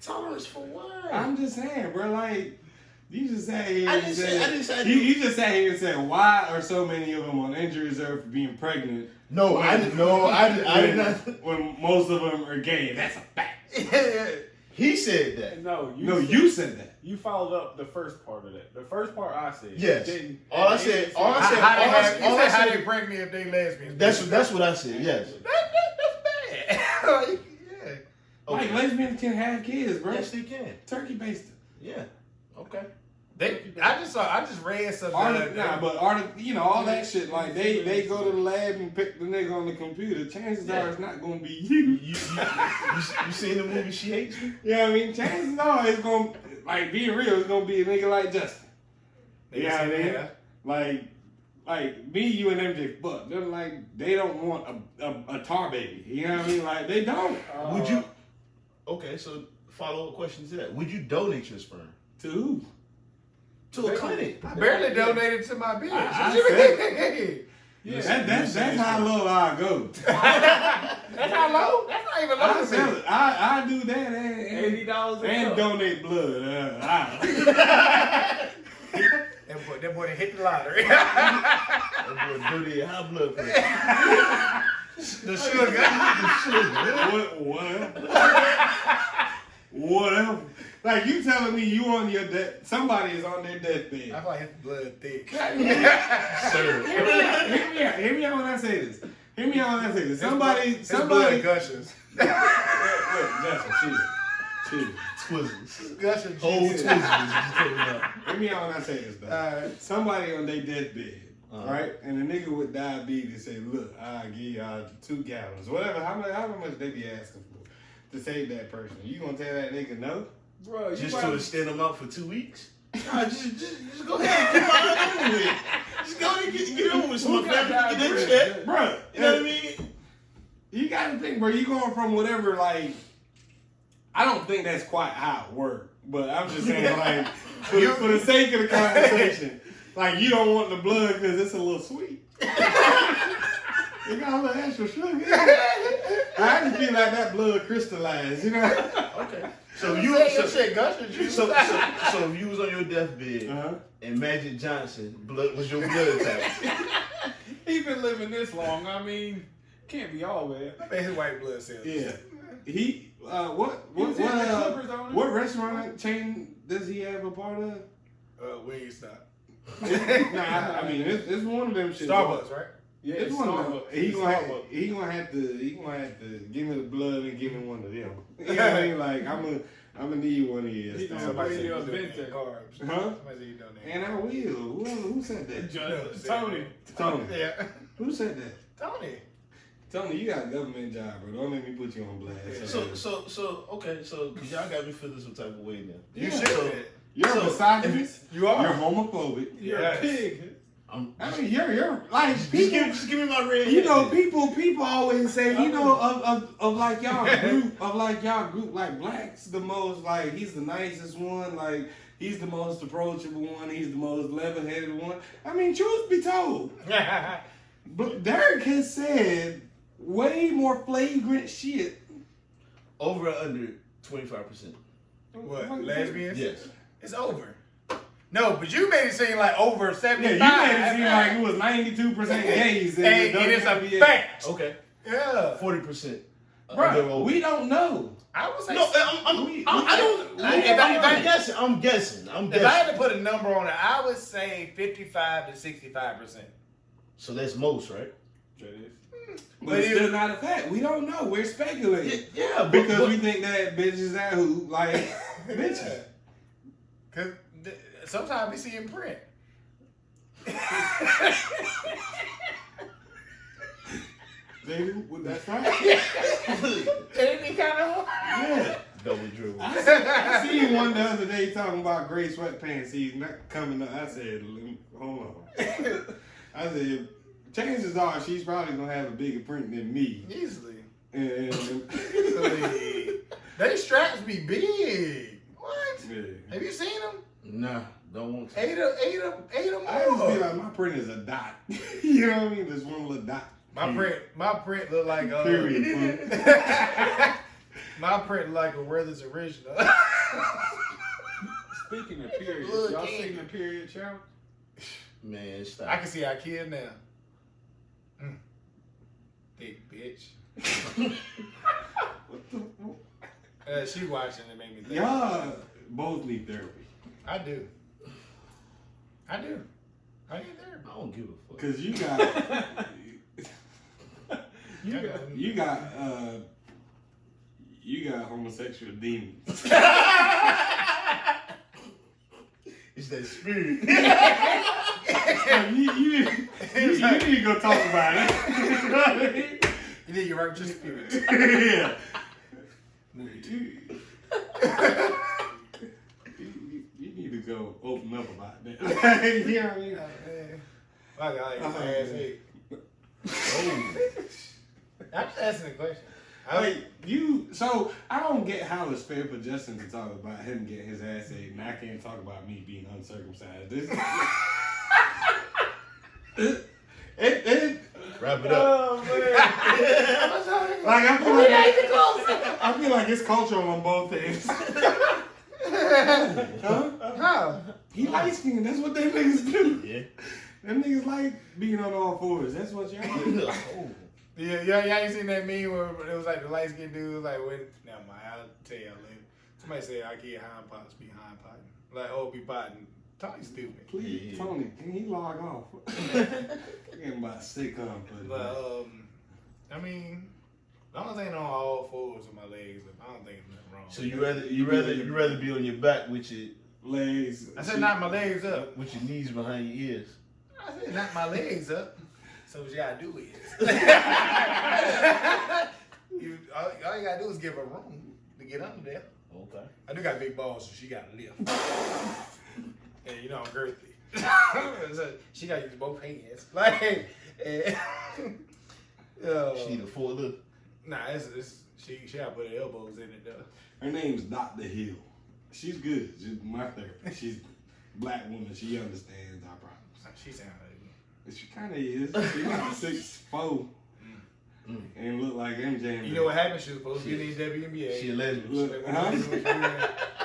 Tolerance for what? I'm just saying, bro. Like, you just sat here I and didn't said, say- I didn't say I you just sat here and said, why are so many of them on injury reserve for being pregnant? No, I did not. When most of them are gay. That's a fact. He said that. No, You said that. You followed up the first part of that. The first part I said. Yes. Didn't- All I said. How they said. pregnant if they lesbians? That's what I said. Yes. That's bad. Like, yeah. Like, lesbians can have kids, bro. Yes, they can. Turkey basted. Yeah. Okay. I just read something. But all that shit, like they go to the lab and pick the nigga on the computer. Chances are it's not gonna be you. You seen the movie She Hates Me? You know what I mean? Chances are it's gonna, like, being real, it's gonna be a nigga like Justin. You know what I mean? Like me, you, and MJ fuck. They're like, they don't want a tar baby. You know what I mean? Like, they don't. Would you? Okay, so follow up question to that. Would you donate your sperm To who? to a clinic? I barely donated to my bitch. I What you said- mean? That's how low I go. That's how low? That's not even low I to sell me. it. I do that and $80 and donate blood. That boy done hit the lottery. That boy dirty high blood pressure. The sugar. Whatever. Like, you telling me you on your somebody is on their I deathbed. feel like his blood thick. Sir. Hear me out when I say this. Hear me out when I say this. His Somebody. blood gushes. Look, Justin, chill. Twizzlers. Gushing Whole Jesus. Twizzlers. is coming out. Hear me out when I say this, though. Alright. Somebody on their deathbed, Uh-huh. right? And a nigga with diabetes say, look, I'll give y'all 2 gallons. Whatever, however much they be asking for to save that person. You gonna tell that nigga no? Bro, you Just probably- to extend them out for 2 weeks? Nah, just go ahead and get mine over with. Just go ahead and get over with so my Who got family can get diabetes? that check. Bruh, You know what I mean? you gotta think, bro, you going from whatever, like, I don't think that's quite how it works. But I'm just saying, like, for the sake of the conversation, like, you don't want the blood because it's a little sweet. You got a little extra sugar. I just feel like that blood crystallized, you know? Okay. So So if you you your shit gushing juice. so if you was on your deathbed Uh-huh. and Magic Johnson blood was your blood type. He been living this long. I mean, can't be all bad. I bet his white blood cells. Yeah. He, was in the Clippers on it. what restaurant chain does he have a part of? Wingstop. Nah, I mean, it's one of them shit. Starbucks, right? Yeah, It's one of them. Starbucks. He It's gonna Starbucks. have to give me the blood and give me one of them. You know what I mean? Like, I'm gonna need one of yours. He gonna Starbucks. Somebody said you else donate vintage. carbs. Huh? Somebody said you donate. And I will. Who said that? Tony. Tony. Yeah. Who said that? Tony. Tony, you got a government job, bro. Don't make me put you on blast. Okay, so cause y'all got me feeling some type of way now. You Yeah. should. You're a So, misogynist. You are. You're homophobic. You're Yes. a pig. I mean, you're like just people. give me my red. You know, hat. people always say, you know, of like y'all group, like Black's the most, like, he's the nicest one, like, he's the most approachable one, he's the most level-headed one. I mean, truth be told, but Derek has said way more flagrant shit. Over or under 25%. What, lesbians? Yes. It's over. No, but you made it seem like over Yeah, 75. you made it seem like it was 92% gays. in Hey, the it is a WNBA. fact. Okay. Yeah. 40%. Bro, we don't know. I would say No, I'm guessing. if I had to put a number on it, I would say 55 to 65%. So that's most, right? That is. But it's still not a fact. We don't know. We're speculating. Yeah, Because we think that bitches that who, like, bitches. Because sometimes we see in print. They do? Well, that's right. Ain't it kind of Yeah. double dribble. I seen one the other day talking about gray sweatpants. He's not coming up. I said, hold on. I said, chances are she's probably going to have a bigger print than me. Easily. And Easily. They straps be big. What? yeah. Have you seen them? Nah, don't want to. Eight of I just feel more. like my print is a dot. You know what I mean? Just one little dot. My print look like Period. my print like a Werther's original. Speaking of periods, Look, y'all King. seen the period challenge? Man, stop. I can see our kid now. Big bitch. She watching it made me think. Y'all both need therapy. I do. I need therapy. I don't give a fuck. Because you got homosexual demons. It's that spirit. you need to go talk about it. You know what I mean? You need your righteous spirit. Yeah. You need to go open up about that. You know what I mean? My God, your ass ate. Oh. I'm just asking a question. So I don't get how it's fair for Justin to talk about him getting his ass ate, and I can't talk about me being uncircumcised. Wrap it up. Oh man. Like I feel like it's cultural on both ends. Huh? How? He light skinned. That's what them niggas do. Yeah. Them niggas like being on all fours. That's what y'all do. Oh. Yeah, y'all ain't seen that meme where it was like the light skinned dude was like, never mind, I'll tell y'all later. Somebody said I get hind pots be hind potting. Like, oh, be potting. Tony's stupid. Please, Yeah. Tony, can he log off? Getting about sitcom footage. But, I mean, as long as I ain't on all fours with my legs, I don't think there's nothing wrong. So you rather be on your back with your Legs. I said knock my legs up. with your knees behind your ears. I said knock my legs up. So what you gotta do is, all you gotta do is give her room to get under there. Okay. I do got big balls, so she got to lift. And you know I'm girthy. So she got to use both hands. Like, She need a full look. nah, she got to put her elbows in it though. Her name's Dr. Hill. She's good. She's my therapist. She's a black woman. She understands our problems. She sound like She kind of is. She's like 6'4" and look like MJ. you know what happened? She was supposed to be in the WNBA. She a lesbian. Look, huh?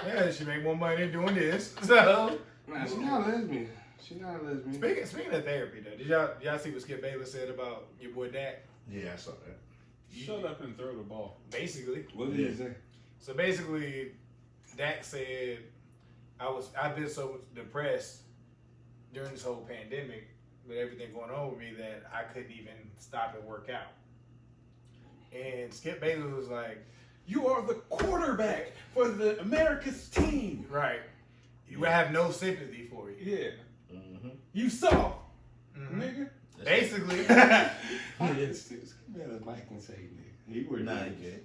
Yeah, she make more money doing this. So Nah, she's not a lesbian. She's not a lesbian. speaking of therapy though, did y'all see what Skip Bayless said about your boy Dak? Yeah, I saw that. Shut up and throw the ball. Basically. What did he say? So basically, Dak said, I've been so depressed during this whole pandemic with everything going on with me that I couldn't even stop and work out. And Skip Bayless was like, You are the quarterback for the America's team. right, you have no sympathy for you. Yeah. Mm-hmm. You saw, Mhm. nigga. Basically, Yes, Skip Bayless Mike can say nigga. He would. Nah, he can't.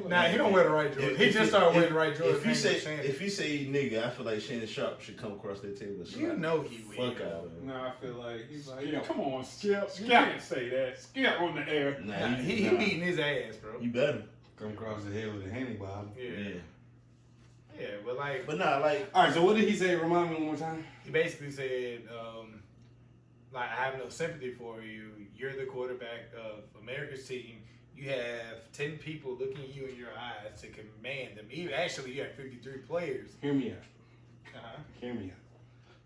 Nah, he don't wear the right Jordan. He just started wearing the right Jordan. If you say nigga, I feel like Shannon Sharp should come across that table. You know he will. Fuck out of him. No, I feel like he's like, Skip. come on, Skip. You can't say that. Skip on the air. Nah, he beating his ass, bro. You better. Come across the head with a handy bottle. Yeah. Yeah, but like, But nah, like, All right, so what did he say? Remind me one more time. he basically said, like, I have no sympathy for you. You're the quarterback of America's team. You have 10 people looking you in your eyes to command them. Actually, you have 53 players. Hear me out. Hear me out.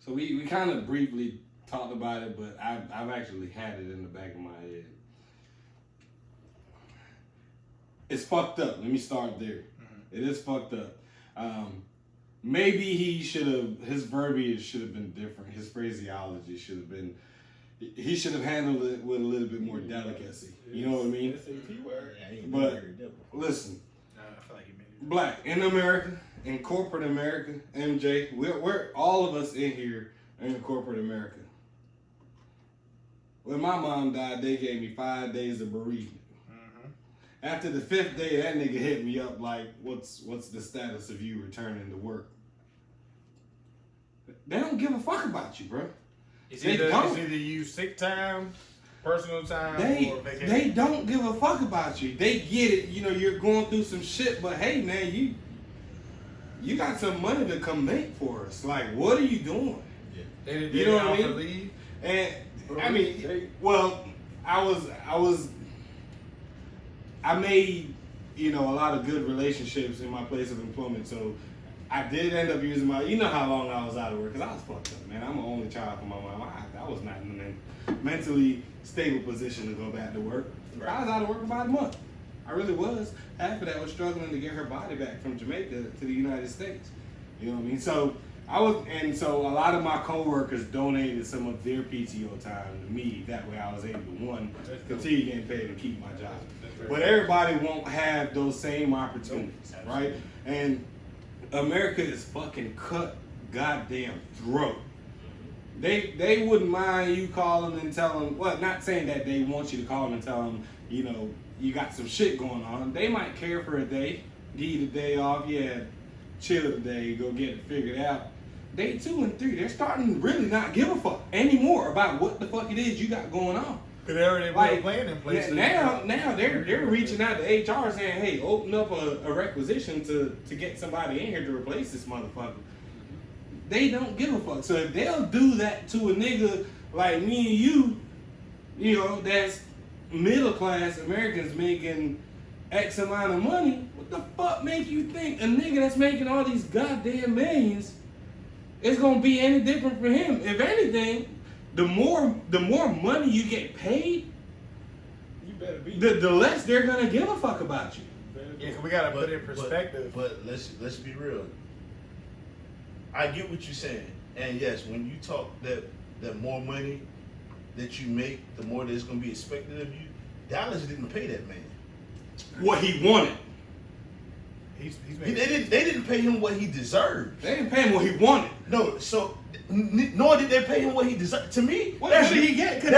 So we kind of briefly talked about it, but I've actually had it in the back of my head. It's fucked up. Let me start there. It is fucked up. Maybe his verbiage should have been different. His phraseology should have been, he should have handled it with a little bit more delicacy. You know what I mean? SAT word. But listen, I feel like he made it. Black in America, in corporate America, MJ, we're all of us in here are in corporate America. When my mom died, they gave me 5 days of bereavement. After the 5th day, that nigga hit me up like, what's the status of you returning to work? They don't give a fuck about you, bro. It's They either don't. you sick time, personal time, or vacation. They don't give a fuck about you. They get it. You know, you're going through some shit, but hey, man, you got some money to come make for us. Like, what are you doing? They didn't You know what I offer mean? leave. And I mean, well, I made, you know, a lot of good relationships in my place of employment. So I did end up using you know how long I was out of work, because I was fucked up, man. I'm an only child for my mom. I was not in a mentally stable position to go back to work. I was out of work for about a month. I really was. Half of that was struggling to get her body back from Jamaica to the United States. You know what I mean? So so a lot of my coworkers donated some of their PTO time to me. That way I was able to, one, continue getting paid and keep my job. But everybody won't have those same opportunities, right? And America is fucking cut goddamn throat. They wouldn't mind you calling and telling, well, not saying that they want you to call them and tell them, you know, you got some shit going on. They might care for a day, give you the day off, yeah, chill today, go get it figured out. Day 2 and 3, they're starting to really not give a fuck anymore about what the fuck it is you got going on. Because they already put a plan in place. Now they're reaching out to HR saying, hey, open up a requisition to get somebody in here to replace this motherfucker. They don't give a fuck. So if they'll do that to a nigga like me and you know, that's middle class Americans making X amount of money, what the fuck make you think a nigga that's making all these goddamn millions is gonna be any different for him? If anything, the more money you get paid, You better be. the less they're gonna give a fuck about you. Yeah, 'cause we gotta put it in perspective. But let's be real. I get what you're saying, and yes, when you talk that more money that you make, the more that's gonna be expected of you. Dallas didn't pay that man. What he wanted. He's They didn't pay him what he deserved. They didn't pay him what he wanted. No, so nor did they pay him what he deserved. To me, What did he get? Was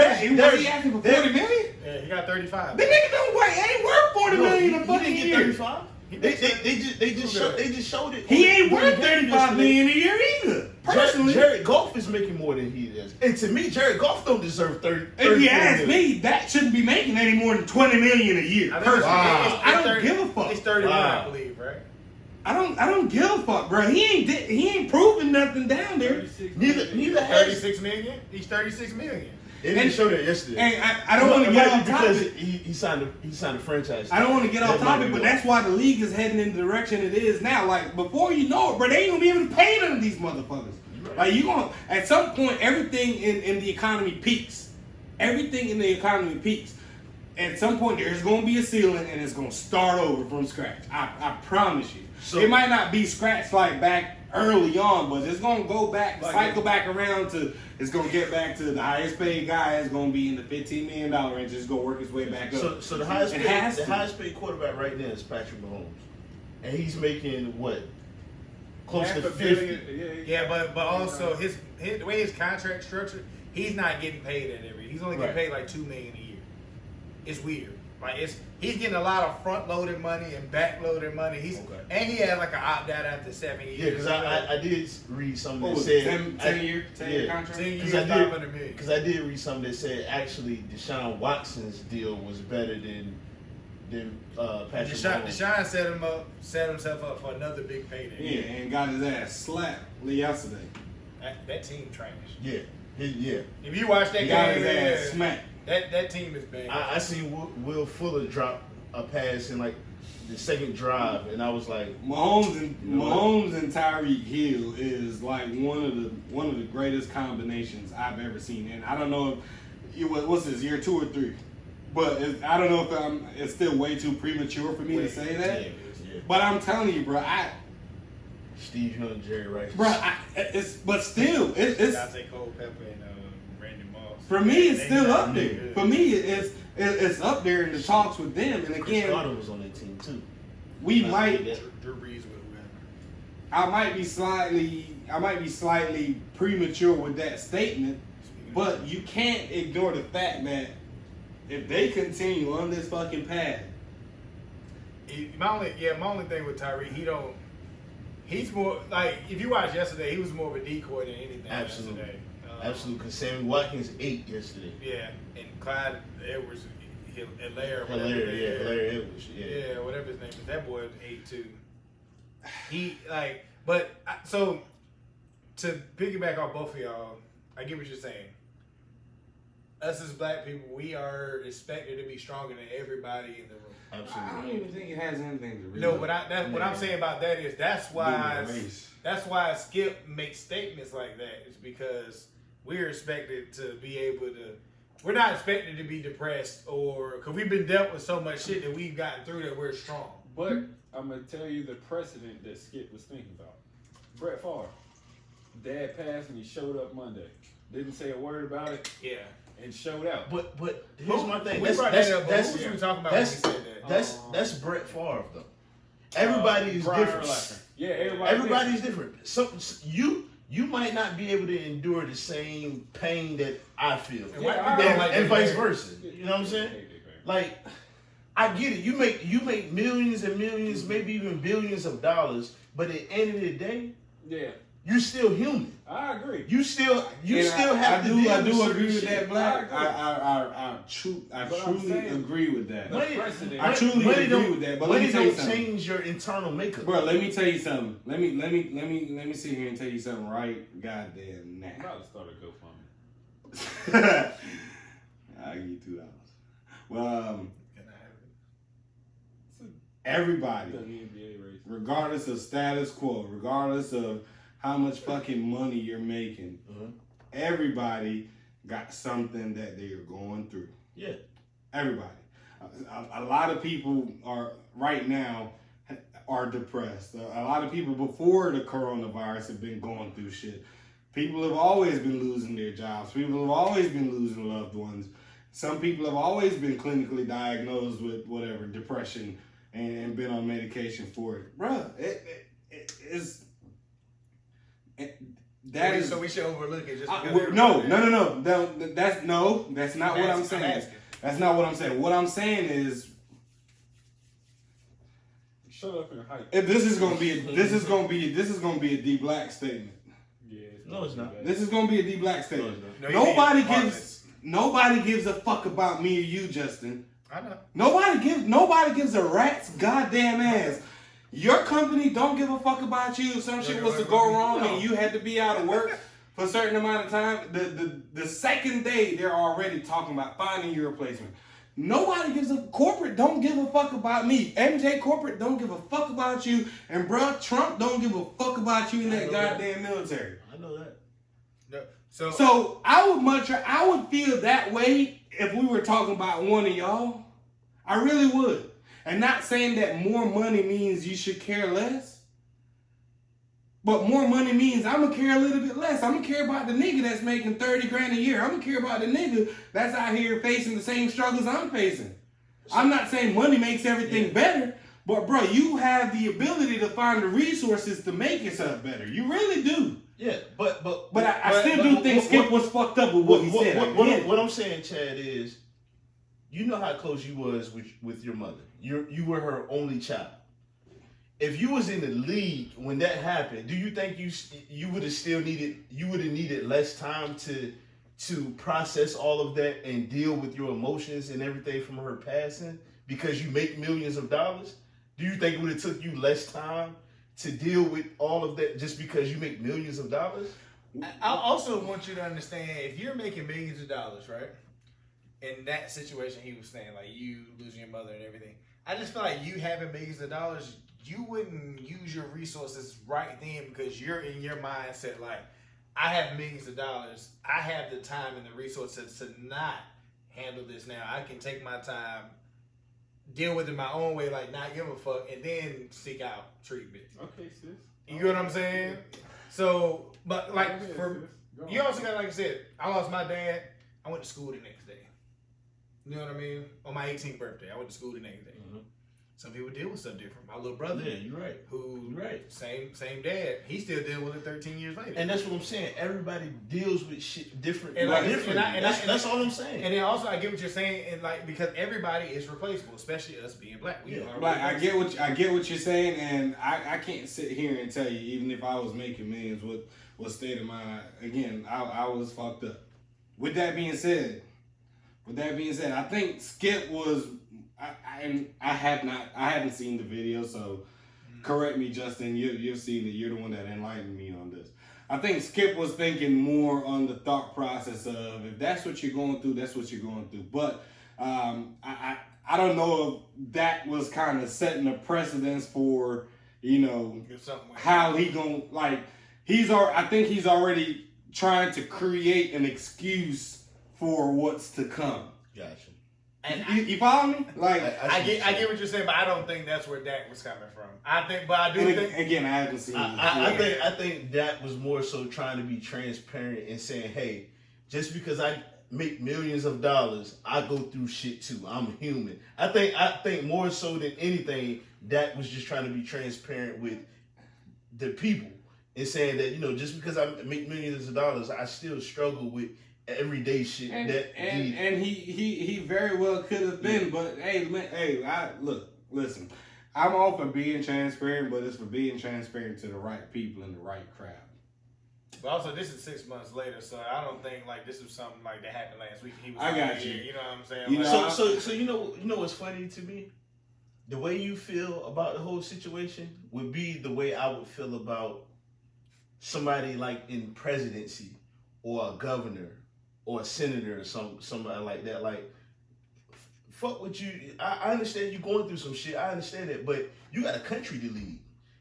he asking for 40 million? Yeah, he got 35. The nigga don't wait. Ain't worth 40 million a he fucking didn't get year. 35. They just showed it. He ain't on the worth game 35 yesterday. million a year either. Personally, Jared Goff is making more than he does, and to me, Jared Goff don't deserve 30. if you 34 ask million. me, that shouldn't be making any more than 20 million a year. I think Personally, Wow. I don't give a fuck. He's 31, Wow. I believe, right? I don't give a fuck, bro. He ain't proving nothing down there. 36 Neither has. 36 million? He's 36 million. They didn't show that yesterday. And I don't want to get off because topic. he signed a franchise. I don't want to get off That might topic, be but why. that's why the league is heading in the direction it is now. Like, before you know it, bro, they ain't gonna be able to pay none of these motherfuckers. Like, you gonna, at some point, everything in the economy peaks. Everything in the economy peaks. At some point, there's gonna be a ceiling, and it's gonna start over from scratch. I promise you. So- it might not be scratched like back early on, but it's gonna go back, Like cycle back around to. It's gonna get back to the highest paid guy is gonna be in the $15 million range. It's gonna work its way back up. So the highest It has paid to. quarterback right now is Patrick Mahomes, and he's making what? Close to $500 50. million. Yeah, but also his the way his contract structured, he's not getting paid at every. He's only getting Right. paid like $2 million a year. It's weird. Like he's getting a lot of front loaded money and back loaded money. And he had like an opt out after 7 years. Yeah, because I did read something What that was said it, 10 year contract? 10 years, Because I did, 500 million. because I did read something that said actually Deshaun Watson's deal was better than Patrick Mahomes. Deshaun set himself up for another big payday. Yeah, and got his ass slapped yesterday. That team trash. Yeah, yeah. If you watch that He game, got his ass smacked. that team is bad. I seen Will Fuller drop a pass in like the second drive, and I was like, Mahomes and Tyreek Hill is like one of the greatest combinations I've ever seen. And I don't know if what's this, year 2 or 3, but I don't know if it's still way too premature for me to say that. yeah. But I'm telling you, bro, Steve Young, Jerry Rice. but still, it's Dante Culpepper and Randy Moss. for me, it's They still not up there. good. For me, it's up there in the talks with them. And Chris again, Carter was on that team too. we I might. think that- Drew Brees with whoever. I might be slightly premature with that statement, but you can't ignore the fact that if they continue on this fucking path, My only thing with Tyreek, he's more like, if you watched yesterday, he was more of a decoy than anything. Absolutely. Yesterday. Absolutely, because Sammy Watkins ate yesterday. Yeah, and Clyde Edwards, Hilaire Edwards. Yeah, whatever his name is. That boy ate too. So to piggyback off both of y'all, I get what you're saying. Us as black people, we are expected to be stronger than everybody in the room. I don't Absolutely. even think it has anything to really. No, but what I'm saying about that is that's why Skip makes statements like that. It's because we're expected to be able to. We're not expected to be depressed because we've been dealt with so much shit that we've gotten through that we're strong. But I'm gonna tell you the precedent that Skip was thinking about. Brett Favre, dad passed and he showed up Monday. Didn't say a word about it Yeah. and showed out. But here's my thing. We brought that up, but who was we talking about when we said that? That's Brett Favre though. Everybody is Brian different. Urlacher. Yeah, Everybody's different. So you might not be able to endure the same pain that I feel, And white people don't like and that vice pain. versa. You know what I'm saying? Like, I get it. You make millions and millions, maybe even billions of dollars, but at the end of the day, Yeah, you're still human. I agree. You still And have to I deal do with agree with certain that, shit. Black. I I But I'm truly saying- agree with that. Precedent. I truly money agree don't- with that, but let money me tell you don't something. change your internal makeup. Bro, let me tell you something. Let me sit here and tell you something right goddamn I'm now. about to start a GoFundMe. I'll give you $2. Well, Can I have it? everybody, WNBA race. regardless of status quo, regardless of how much fucking money you're making, Mhm. everybody got something that they are going through. Yeah. Everybody. A lot of people are right now are depressed. A lot of people before the coronavirus have been going through shit. People have always been losing their jobs. People have always been losing loved ones. Some people have always been clinically diagnosed with whatever, depression, and been on medication for it. Bruh, So we should overlook it just because No. That's not what I'm I'm saying. asking. That's not what I'm saying. What I'm saying is, Shut up and hype. if this is gonna be a D Black statement. Yeah, No, it's not. This is gonna be a D Black statement. No, you Nobody need apartments. nobody gives a fuck about me or you, Justin. I know. Nobody gives a rat's goddamn ass. Your company don't give a fuck about you if some shit was to go wrong and you had to be out of work for a certain amount of time. The second day they're already talking about finding your replacement. Nobody corporate don't give a fuck about me. MJ corporate don't give a fuck about you. And bruh, Trump don't give a fuck about you in that goddamn military. I know that. No. So I would feel that way if we were talking about one of y'all. I really would. And not saying that more money means you should care less. But more money means I'm going to care a little bit less. I'm going to care about the nigga that's making 30 grand a year. I'm going to care about the nigga that's out here facing the same struggles I'm facing. I'm not saying money makes everything better. But bro, you have the ability to find the resources to make yourself better. You really do. Yeah, but I still do think Skip was fucked up with what he said. I get it. What I'm saying, Chad, is you know how close you was with your mother. You were her only child. If you was in the league when that happened, do you think you would have needed less time to process all of that and deal with your emotions and everything from her passing because you make millions of dollars? Do you think it would have took you less time to deal with all of that just because you make millions of dollars? I also want you to understand, if you're making millions of dollars, right? In that situation he was saying, like you losing your mother and everything, I just feel like you having millions of dollars, you wouldn't use your resources right then because you're in your mindset like, I have millions of dollars. I have the time and the resources to not handle this now. I can take my time, deal with it my own way, like not give a fuck, and then seek out treatment. Okay, sis. You know what I'm saying? So, but like Go ahead, for sis. Go you on. also got, like I said, I lost my dad. I went to school the next day. You know what I mean? On my 18th birthday, I went to school the next day. Mhm. Some people deal with stuff different. My little brother, Yeah, you're right. who You're right. same dad, he still dealing with it 13 years later. And that's what I'm saying. Everybody deals with shit different. And like- differently. That's all I'm saying. And then also, I get what you're saying, and like because everybody is replaceable, especially us being black. We Yeah. are Like I replaceable. get what you're saying, and I can't sit here and tell you, even if I was making millions, what state of mind. Again, I was fucked up. With that being said, I think Skip was. I haven't seen the video, so correct me, Justin. You've seen it. You're the one that enlightened me on this. I think Skip was thinking more on the thought process of if that's what you're going through, that's what you're going through. But I don't know if that was kind of setting a precedence for If something went how he gonna like. I think he's already trying to create an excuse for what's to come. Gotcha. And You follow me? Like, I get what you're saying, but I don't think that's where Dak was coming from. I do and think. again, I haven't seen it. I think that was more so trying to be transparent and saying, hey, just because I make millions of dollars, I go through shit too. I'm human. I think more so than anything, Dak was just trying to be transparent with the people and saying that, just because I make millions of dollars, I still struggle with everyday shit And that he very well could have been, but listen. I'm all for being transparent, but it's for being transparent to the right people and the right crowd. But also, this is 6 months later, so I don't think like this was something like that happened last week. He was I got like, you. You know what I'm saying? You Like, know, So you know what's funny to me? The way you feel about the whole situation would be the way I would feel about somebody like in presidency or a governor or a senator or somebody like that. Like, fuck what you. I understand you going through some shit. I understand that, but you got a country to lead.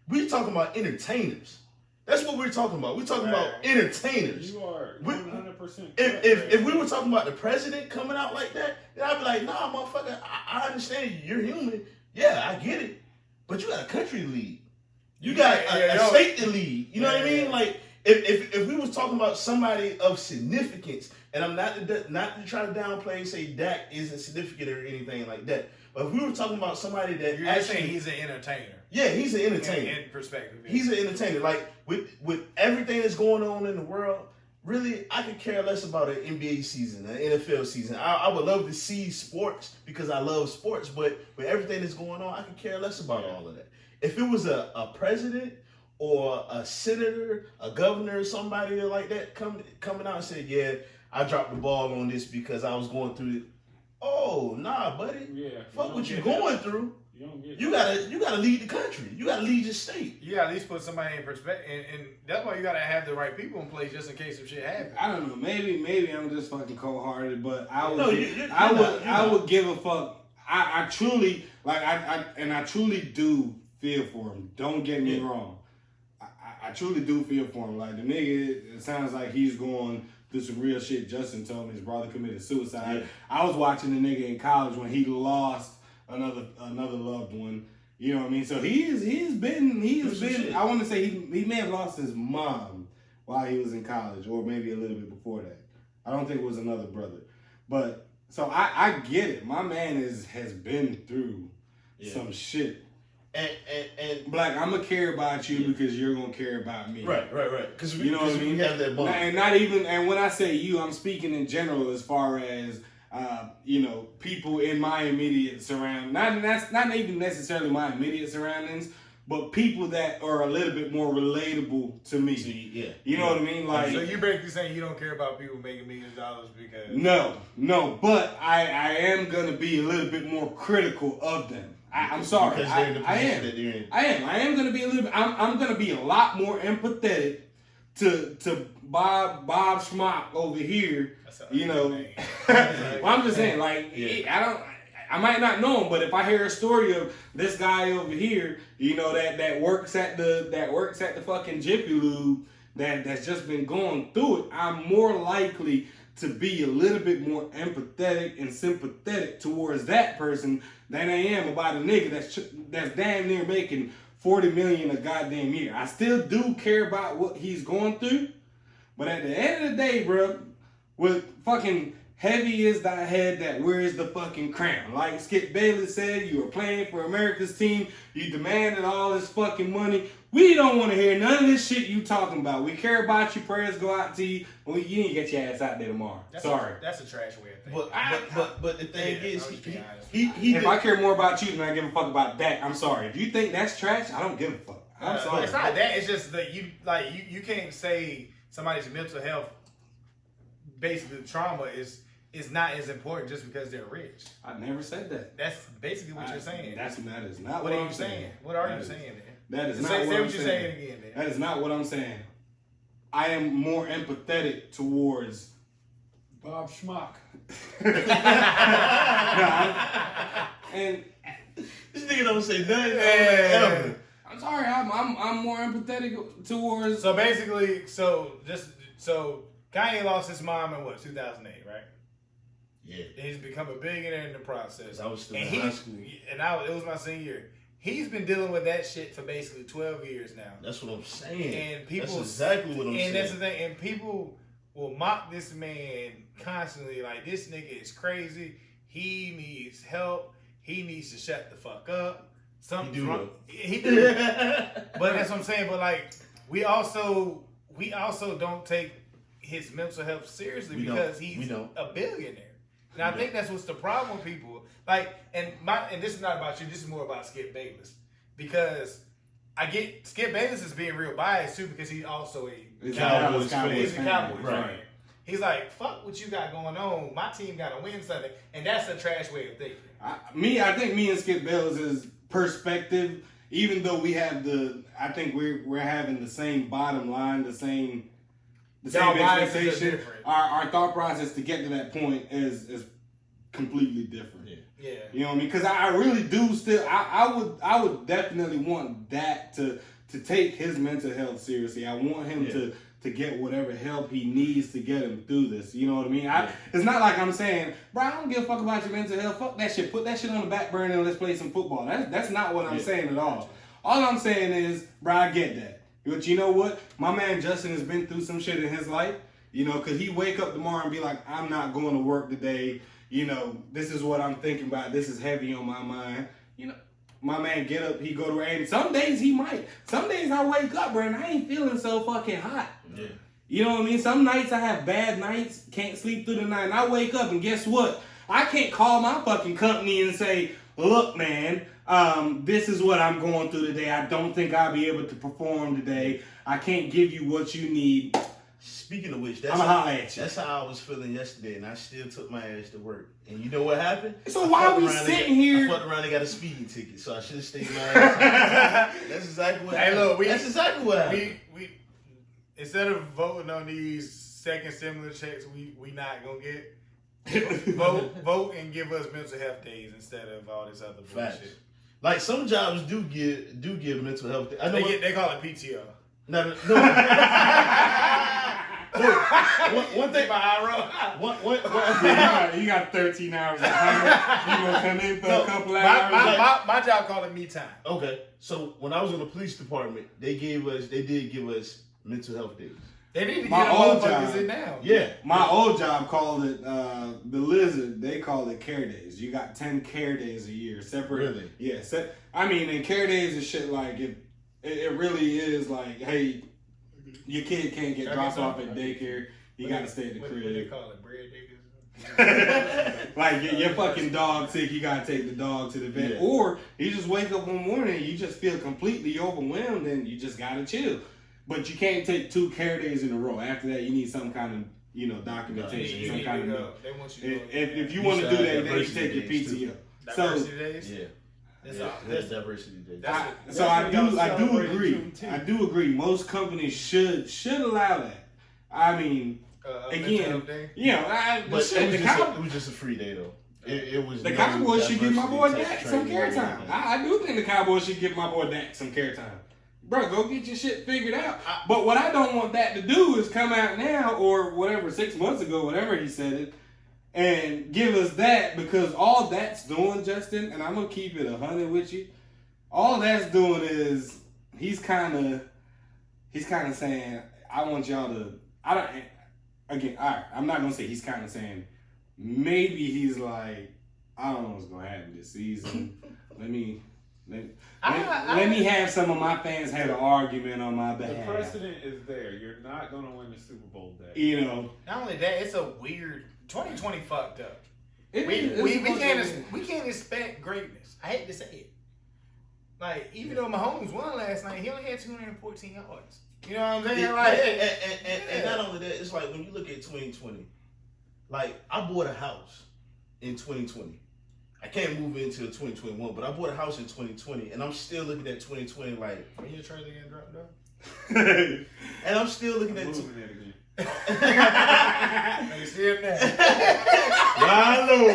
We're talking about entertainers. That's what we're talking about. We're talking about entertainers. You are We- 100%. If we were talking about the president coming out like that, then I'd be like, nah, motherfucker, I understand you're human. Yeah, I get it. But you got a country to lead. You got a state to lead. You know what I mean? Like, if we was talking about somebody of significance, and I'm not to try to downplay and say Dak isn't significant or anything like that, but if we were talking about somebody that You're just saying he's an entertainer. yeah, he's an entertainer. In perspective. Yeah. He's an entertainer. Like with everything that's going on in the world, really, I could care less about an NBA season, an NFL season. I would love to see sports because I love sports, but with everything that's going on, I could care less about all of that. If it was a president or a senator, a governor, somebody like that coming out and said, yeah, I dropped the ball on this because I was going through it. Oh, nah, buddy. Yeah. Fuck what you're going through. You don't get You gotta lead the country. You gotta lead your state. You gotta at least put somebody in perspective, and that's why you gotta have the right people in place just in case if shit happens. I don't know. Maybe I'm just fucking cold-hearted, but I would. No, I would give a fuck. I truly I truly do feel for him. Don't get me wrong. I truly do feel for him. Like the nigga, it sounds like he's going through some real shit. Justin told me his brother committed suicide. Yeah. I was watching the nigga in college when he lost another loved one. You know what I mean? So he's been. shit. I want to say he may have lost his mom while he was in college, or maybe a little bit before that. I don't think it was another brother, but so I get it. My man has been through some shit. And Black, I'm gonna care about you because you're gonna care about me. right. Because You know what I mean? we have that bond. And not even, and when I say you, I'm speaking in general as far as people in my immediate surroundings, not even necessarily my immediate surroundings, but people that are a little bit more relatable to me. Yeah. You know what I mean? Like, So you're basically saying you don't care about people making millions of dollars because... No, but I am gonna be a little bit more critical of them. I'm sorry, Because they're in the I position am. that they're in. I am gonna be a little bit. I'm gonna be a lot more empathetic to Bob Schmock over here. You know, well, I'm just saying, like, I might not know him, but if I hear a story of this guy over here, that works at the fucking Jiffy Lube, that's just been going through it, I'm more likely to be a little bit more empathetic and sympathetic towards that person than I am about a nigga that's damn near making $40 million a goddamn year. I still do care about what he's going through, but at the end of the day, bro, with fucking heavy is thy head that wears the fucking crown. Like Skip Bayless said, you were playing for America's team. You demanded all this fucking money. We don't want to hear none of this shit you talking about. We care about you. Prayers go out to you. Well, you need to get your ass out there tomorrow. Sorry. That's a trash way of thinking. But the thing is, if I care more about you than I give a fuck about that, I'm sorry. If you think that's trash, I don't give a fuck. I'm sorry. It's not that. It's just that you can't say somebody's mental health, basically trauma is not as important just because they're rich. I never said that. That's basically what you're saying. That is not what what are I'm you saying. What are you saying, man? That is not say what what I'm you're saying. saying again, man. That is not what I'm saying. I am more empathetic towards Bob Schmock. and this nigga don't say nothing ever. I'm sorry. I'm more empathetic towards. So basically, Kanye lost his mom in 2008, right? Yeah. And he's become a billionaire in the process. I was still in high school. And it was my senior year. He's been dealing with that shit for basically 12 years now. That's what I'm saying. And people, that's exactly what I'm saying. And that's the thing. And people will mock this man constantly. Like, this nigga is crazy. He needs help. He needs to shut the fuck up. Something's wrong. He do. But that's what I'm saying. But like, we also don't take his mental health seriously because he's a billionaire. And I think that's what's the problem with people. Like, and this is not about you. This is more about Skip Bayless, because I get Skip Bayless is being real biased too, because he's also a Cowboys fan. He's like, fuck what you got going on. My team got to win something, and that's a trash way of thinking. I think me and Skip Bayless' perspective, even though we have I think we're having the same bottom line, the same expectation. Our thought process to get to that point is completely different. Yeah. You know what I mean? Because I really do still. I would definitely want that to take his mental health seriously. I want him to get whatever help he needs to get him through this. You know what I mean? It's not like I'm saying, bro, I don't give a fuck about your mental health. Fuck that shit. Put that shit on the back burner and let's play some football. That's not what I'm saying at all. All I'm saying is, bro, I get that. But you know what? My man Justin has been through some shit in his life. Could he wake up tomorrow and be like, I'm not going to work today. This is what I'm thinking about. This is heavy on my mind. My man get up, he go to work. And some days he might. Some days I wake up, bro, and I ain't feeling so fucking hot. Yeah. You know what I mean? Some nights I have bad nights, can't sleep through the night. And I wake up and guess what? I can't call my fucking company and say, look, man, this is what I'm going through today. I don't think I'll be able to perform today. I can't give you what you need. Speaking of which, I'm holla at you. That's how I was feeling yesterday, and I still took my ass to work. And you know what happened? So why are we sitting here? I fucked around and got a speeding ticket, so I should have stayed my ass home. That's exactly what happened. Hey, look, that's exactly what happened. We instead of voting on these second stimulus checks, we not gonna get vote and give us mental health days instead of all this other bullshit. Facts. Like some jobs do give mental health days. I know they call it PTO. No. One thing. You got 13 hours. You gonna come in for a couple hours? My job called it me time. Okay, so when I was in the police department, they did give us mental health days. They need to My get old motherfuckers job. in now. Yeah, my old job called it the Lizard. They call it care days. You got 10 care days a year, separate. Really? Yeah. And care days is shit like it really is like, hey, your kid can't get dropped off at daycare. You got to stay at the What crib. they call it? Bread diggers? Like your fucking dog sick, you gotta take the dog to the vet. Yeah. Or you just wake up one morning and you just feel completely overwhelmed and you just gotta chill. But you can't take 2 care days in a row. After that, you need some kind of, documentation, You some need kind to of. go. They want you to go. If you You want to should do have that, then you diversity take your days, PTO. too. Diversity days. Yeah. That's Yeah, all. that's diversity day. That's So That's I when do y'all celebrated agree. Juneteenth. I do agree. Most companies should allow that. I mean, mental again, health day. but But shit, it the was just a free day though. It was The no Cowboys should give my boy diversity Dak type some care training or time. anything. I do think the Cowboys should give my boy Dak some care time. Bro, go get your shit figured out. I- But what I don't want that to do is come out now or whatever, 6 months ago, whatever he said it, and give us that, because all that's doing, Justin, and I'm going to keep it 100 with you, all that's doing is he's kind of saying, I want y'all to, all right, I'm not going to say he's kind of saying, maybe he's like, I don't know what's going to happen this season. Let me have some of my fans have an argument on my The behalf. precedent is there. You're not gonna win the Super Bowl day. Not only that, it's a weird 2020 fucked up. It- We it's- can't expect greatness. I hate to say it. Like, even though Mahomes won last night, he only had 214 yards. You know what I'm saying? Like, And not only that, it's like when you look at 2020, like I bought a house in 2020. I can't move into 2021, but I bought a house in 2020, and I'm still looking at 2020 like, when your trailer getting dropped off? and I'm still looking I'm at. moving it again. Nigga, see him now. I know.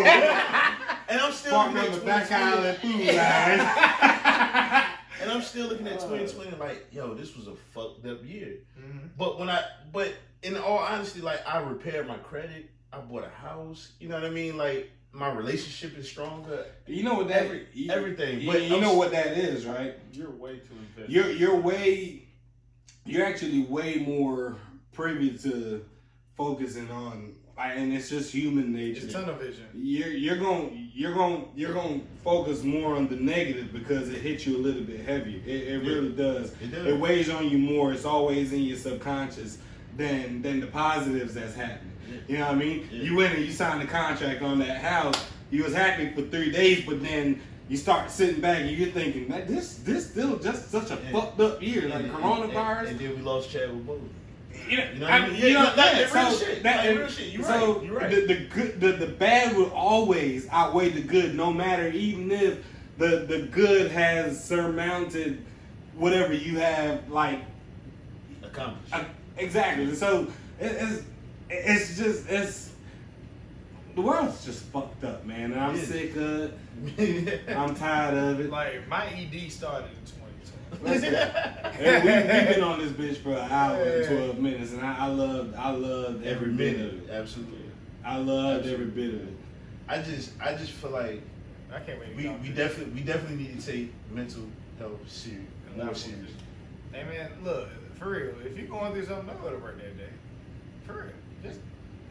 And I'm still Parked looking on at the back aisle at 2020. food line. And I'm still looking at 2020 like, yo, this was a fucked up year. Mm-hmm. But in all honesty, like I repaired my credit, I bought a house. You know what I mean? Like my relationship is stronger. You know what that Everything. You, But you know what that is, right? You're way too invested. You're actually way more privy to focusing on, and it's just human nature. It's tunnel vision. You're going focus more on the negative because it hits you a little bit heavier. It really does. It does. It weighs on you more. It's always in your subconscious than the positives that's happening. You know what I mean? Yeah. You went and you signed a contract on that house. You was happy for 3 days, but then you start sitting back and you're thinking, man, this still just such a fucked up year, like coronavirus. And then we lost Chadwick Boseman. You know, You know what I mean? Real shit. You're right. You're right. The good, the bad will always outweigh the good, no matter, even if the good has surmounted whatever you have, like Accomplished. exactly. So it's just the world's just fucked up, man. And I'm It is. sick of it. I'm tired of it. Like, my ED started in 2020. Listen, and we've been on this bitch for an hour and 12 minutes, and I loved every bit of it. Absolutely. I loved every bit of it. I just feel like I can't wait. we definitely need to take mental health more serious. Hey man, look, for real, if you're going through something, don't go to work that day. For real. Just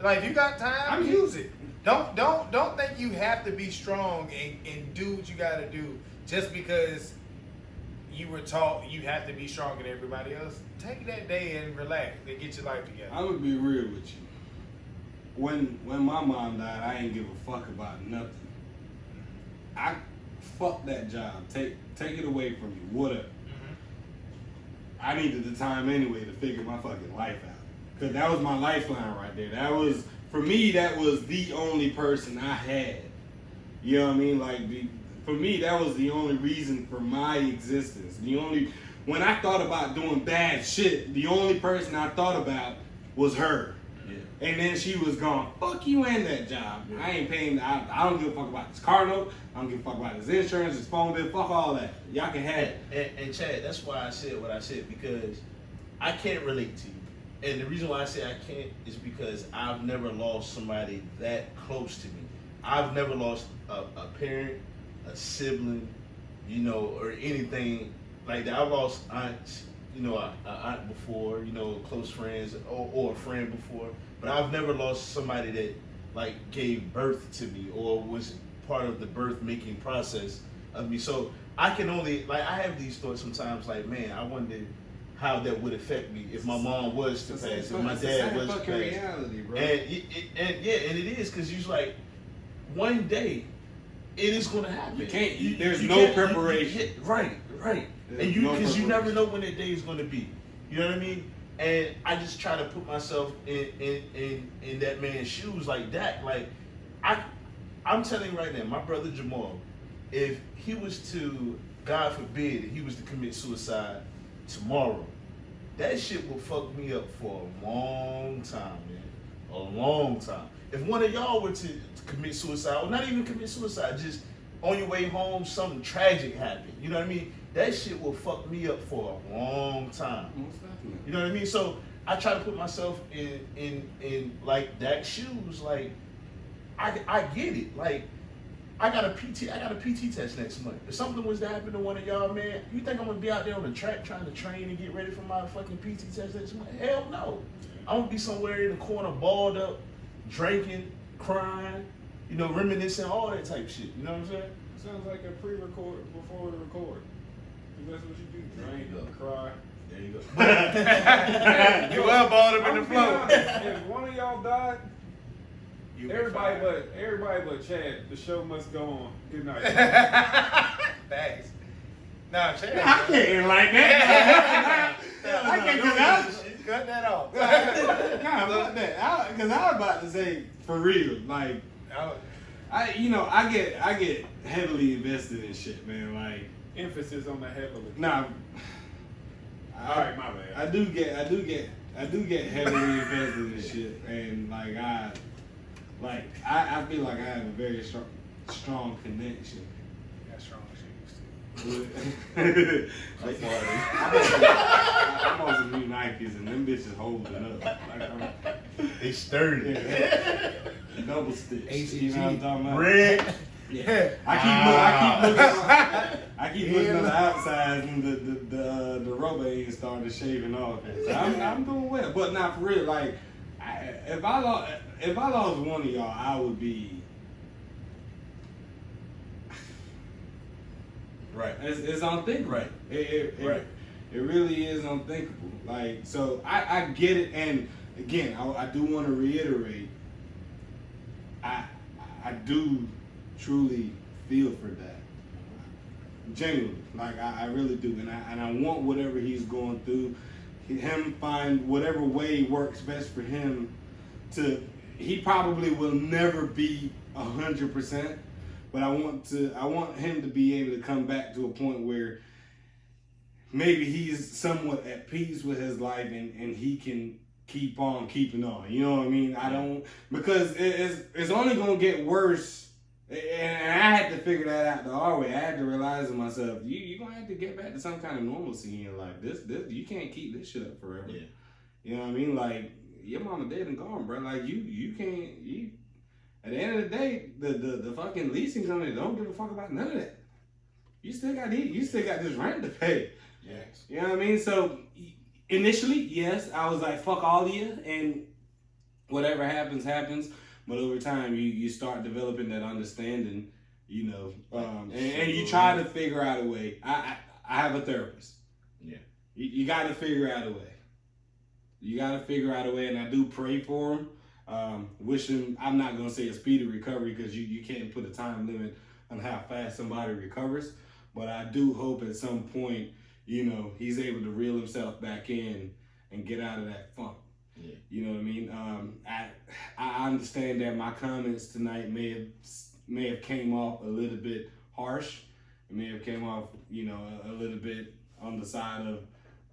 like if you got time, use it. Don't think you have to be strong and do what you gotta do just because you were taught you have to be stronger than everybody else. Take that day and relax and get your life together. I'm gonna be real with you. When my mom died, I ain't give a fuck about nothing. I fuck that job. Take it away from me. Whatever. I needed the time anyway to figure my fucking life out. Cause that was my lifeline right there. That was, for me, that was the only person I had. You know what I mean? Like, for me, that was the only reason for my existence. When I thought about doing bad shit, the only person I thought about was her. Yeah. And then she was gone. Fuck you and that job. Yeah. I ain't paying, I don't give a fuck about this car note. I don't give a fuck about his insurance, his phone bill. Fuck all that. Y'all can have it. And Chad, that's why I said what I said, because I can't relate to you. And the reason why I say I can't is because I've never lost somebody that close to me. I've never lost a parent, a sibling, or anything like that. I've lost aunts, an aunt before, close friends, or a friend before. But I've never lost somebody that like gave birth to me or was part of the birth making process of me. So I can only I have these thoughts sometimes like, man, I wonder how that would affect me if my mom was to pass, if my It's a dad sad was to fucking pass. reality, bro. And it is because you're like, one day, it is gonna happen. You can't. There's you no can't- preparation. Right. There's And you no because you never preparation. know when that day is gonna be. You know what I mean? And I just try to put myself in that man's shoes like that. Like I'm telling you right now, my brother Jamal, if he was to, God forbid, he was to commit suicide tomorrow, that shit will fuck me up for a long time, man. A long time. If one of y'all were to commit suicide, or not even commit suicide, just on your way home, something tragic happened. You know what I mean? That shit will fuck me up for a long time. Most definitely. You know what I mean? So I try to put myself in like Dak's shoes. Like I get it. Like I got a PT test next month. If something was to happen to one of y'all, man, you think I'm gonna be out there on the track trying to train and get ready for my fucking PT test next month? Hell no. I'm gonna be somewhere in the corner, balled up, drinking, crying, you know, reminiscing, all that type shit. You know what I'm saying? Sounds like a pre-record before the record. 'Cause that's what you do. Drink, There you go. cry. There you go. You well balled up in I'm the gonna be flow. honest, if one of y'all died, You be everybody fine. but Chad, the show must go on. Good night. Thanks. Nah, Chad. I can't end like that. I can't cause Cut that off. nah, fuck that. Because I was about to say for real, like I get heavily invested in shit, man. Like Emphasis on the heavily. nah. All right, my bad. I do get heavily invested in shit, and I feel like I have a very strong connection. That's strong shoes. Like, I'm on some new Nikes and them bitches holding up. Like, They sturdy. yeah. Double stitch. You know what I'm talking about? Red. Yeah. I keep looking on the outside and the rubber ain't started shaving off. So I'm doing well, but not for real. Like if I lost one of y'all, I would be. Right. It's unthinkable. Right. It Right. It really is unthinkable. Like so, I get it, and again, I do want to reiterate. I do truly feel for that. Genuinely, like I really do, and I want whatever he's going through, him find whatever way works best for him. He probably will never be 100%, but I want him to be able to come back to a point where maybe he's somewhat at peace with his life and he can keep on keeping on. You know what I mean? I don't, because it's only gonna get worse. And I had to figure that out the hard way. I had to realize to myself, you're gonna have to get back to some kind of normalcy in your life. This you can't keep this shit up forever. Yeah. You know what I mean? Like your mama dead and gone, bro. Like you can't. At the end of the day, the fucking leasing company don't give a fuck about none of that. You still got this rent to pay. Yes. You know what I mean? So initially, yes, I was like, fuck all of you, and whatever happens, happens. But over time, you start developing that understanding, you know, and you try to figure out a way. I have a therapist. Yeah. You got to figure out a way. You got to figure out a way, and I do pray for him. Wish him, I'm not going to say a speedy recovery because you can't put a time limit on how fast somebody recovers. But I do hope at some point, you know, he's able to reel himself back in and get out of that funk. Yeah. You know what I mean? I understand that my comments tonight may have came off a little bit harsh. It may have came off, you know, a little bit on the side of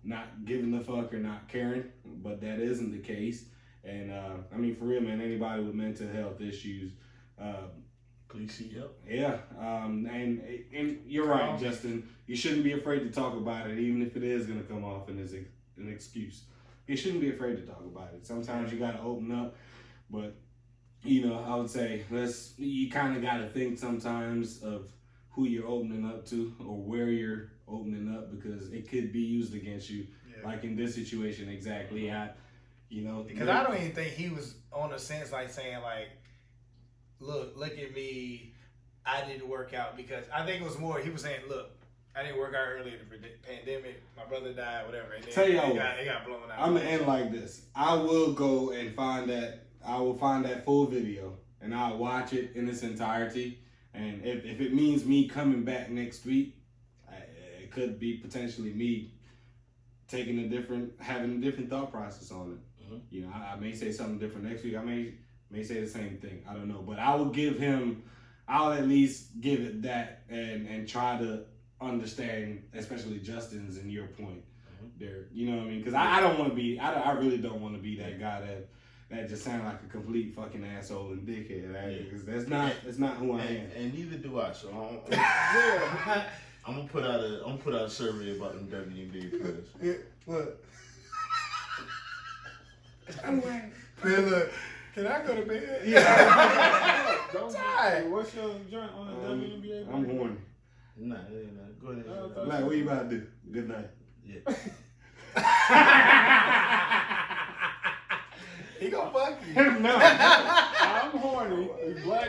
not giving a fuck or not caring, but that isn't the case. And I mean, for real, man, anybody with mental health issues, Please seek help. yeah, and you're right, Justin. You shouldn't be afraid to talk about it, even if it is gonna come off as an excuse. You shouldn't be afraid to talk about it. Sometimes you gotta open up, but you know, I would say you kind of gotta think sometimes of who you're opening up to or where you're opening up because it could be used against you. Yeah. Like in this situation, exactly. Because I don't even think he was on a sense like saying like, look at me, I didn't work out, because I think it was more he was saying, look, I didn't work out early in the pandemic. My brother died, whatever. And then Tell y'all it got blown out. I'm gonna end like this. I will go and find that. I will find that full video and I'll watch it in its entirety. And if it means me coming back next week, it could be potentially me having a different thought process on it. Mhm. You know, I may say something different next week. I may say the same thing. I don't know, but I'll at least give it that and try to understand, especially Justin's and your point there. You know what I mean? Because I don't want to be. I really don't want to be that guy that just sounds like a complete fucking asshole and dickhead. Because that's not who I am. And neither do I. So I'm gonna put out a survey about them WNBA players. What? Man, look, can I go to bed? Yeah. Don't Tired. What's your joint on the WNBA? I'm horny. Nah, it ain't nothing. Go ahead. Like, what you about to do? Good night. Yeah. He gonna fuck you. No. I'm horny. Black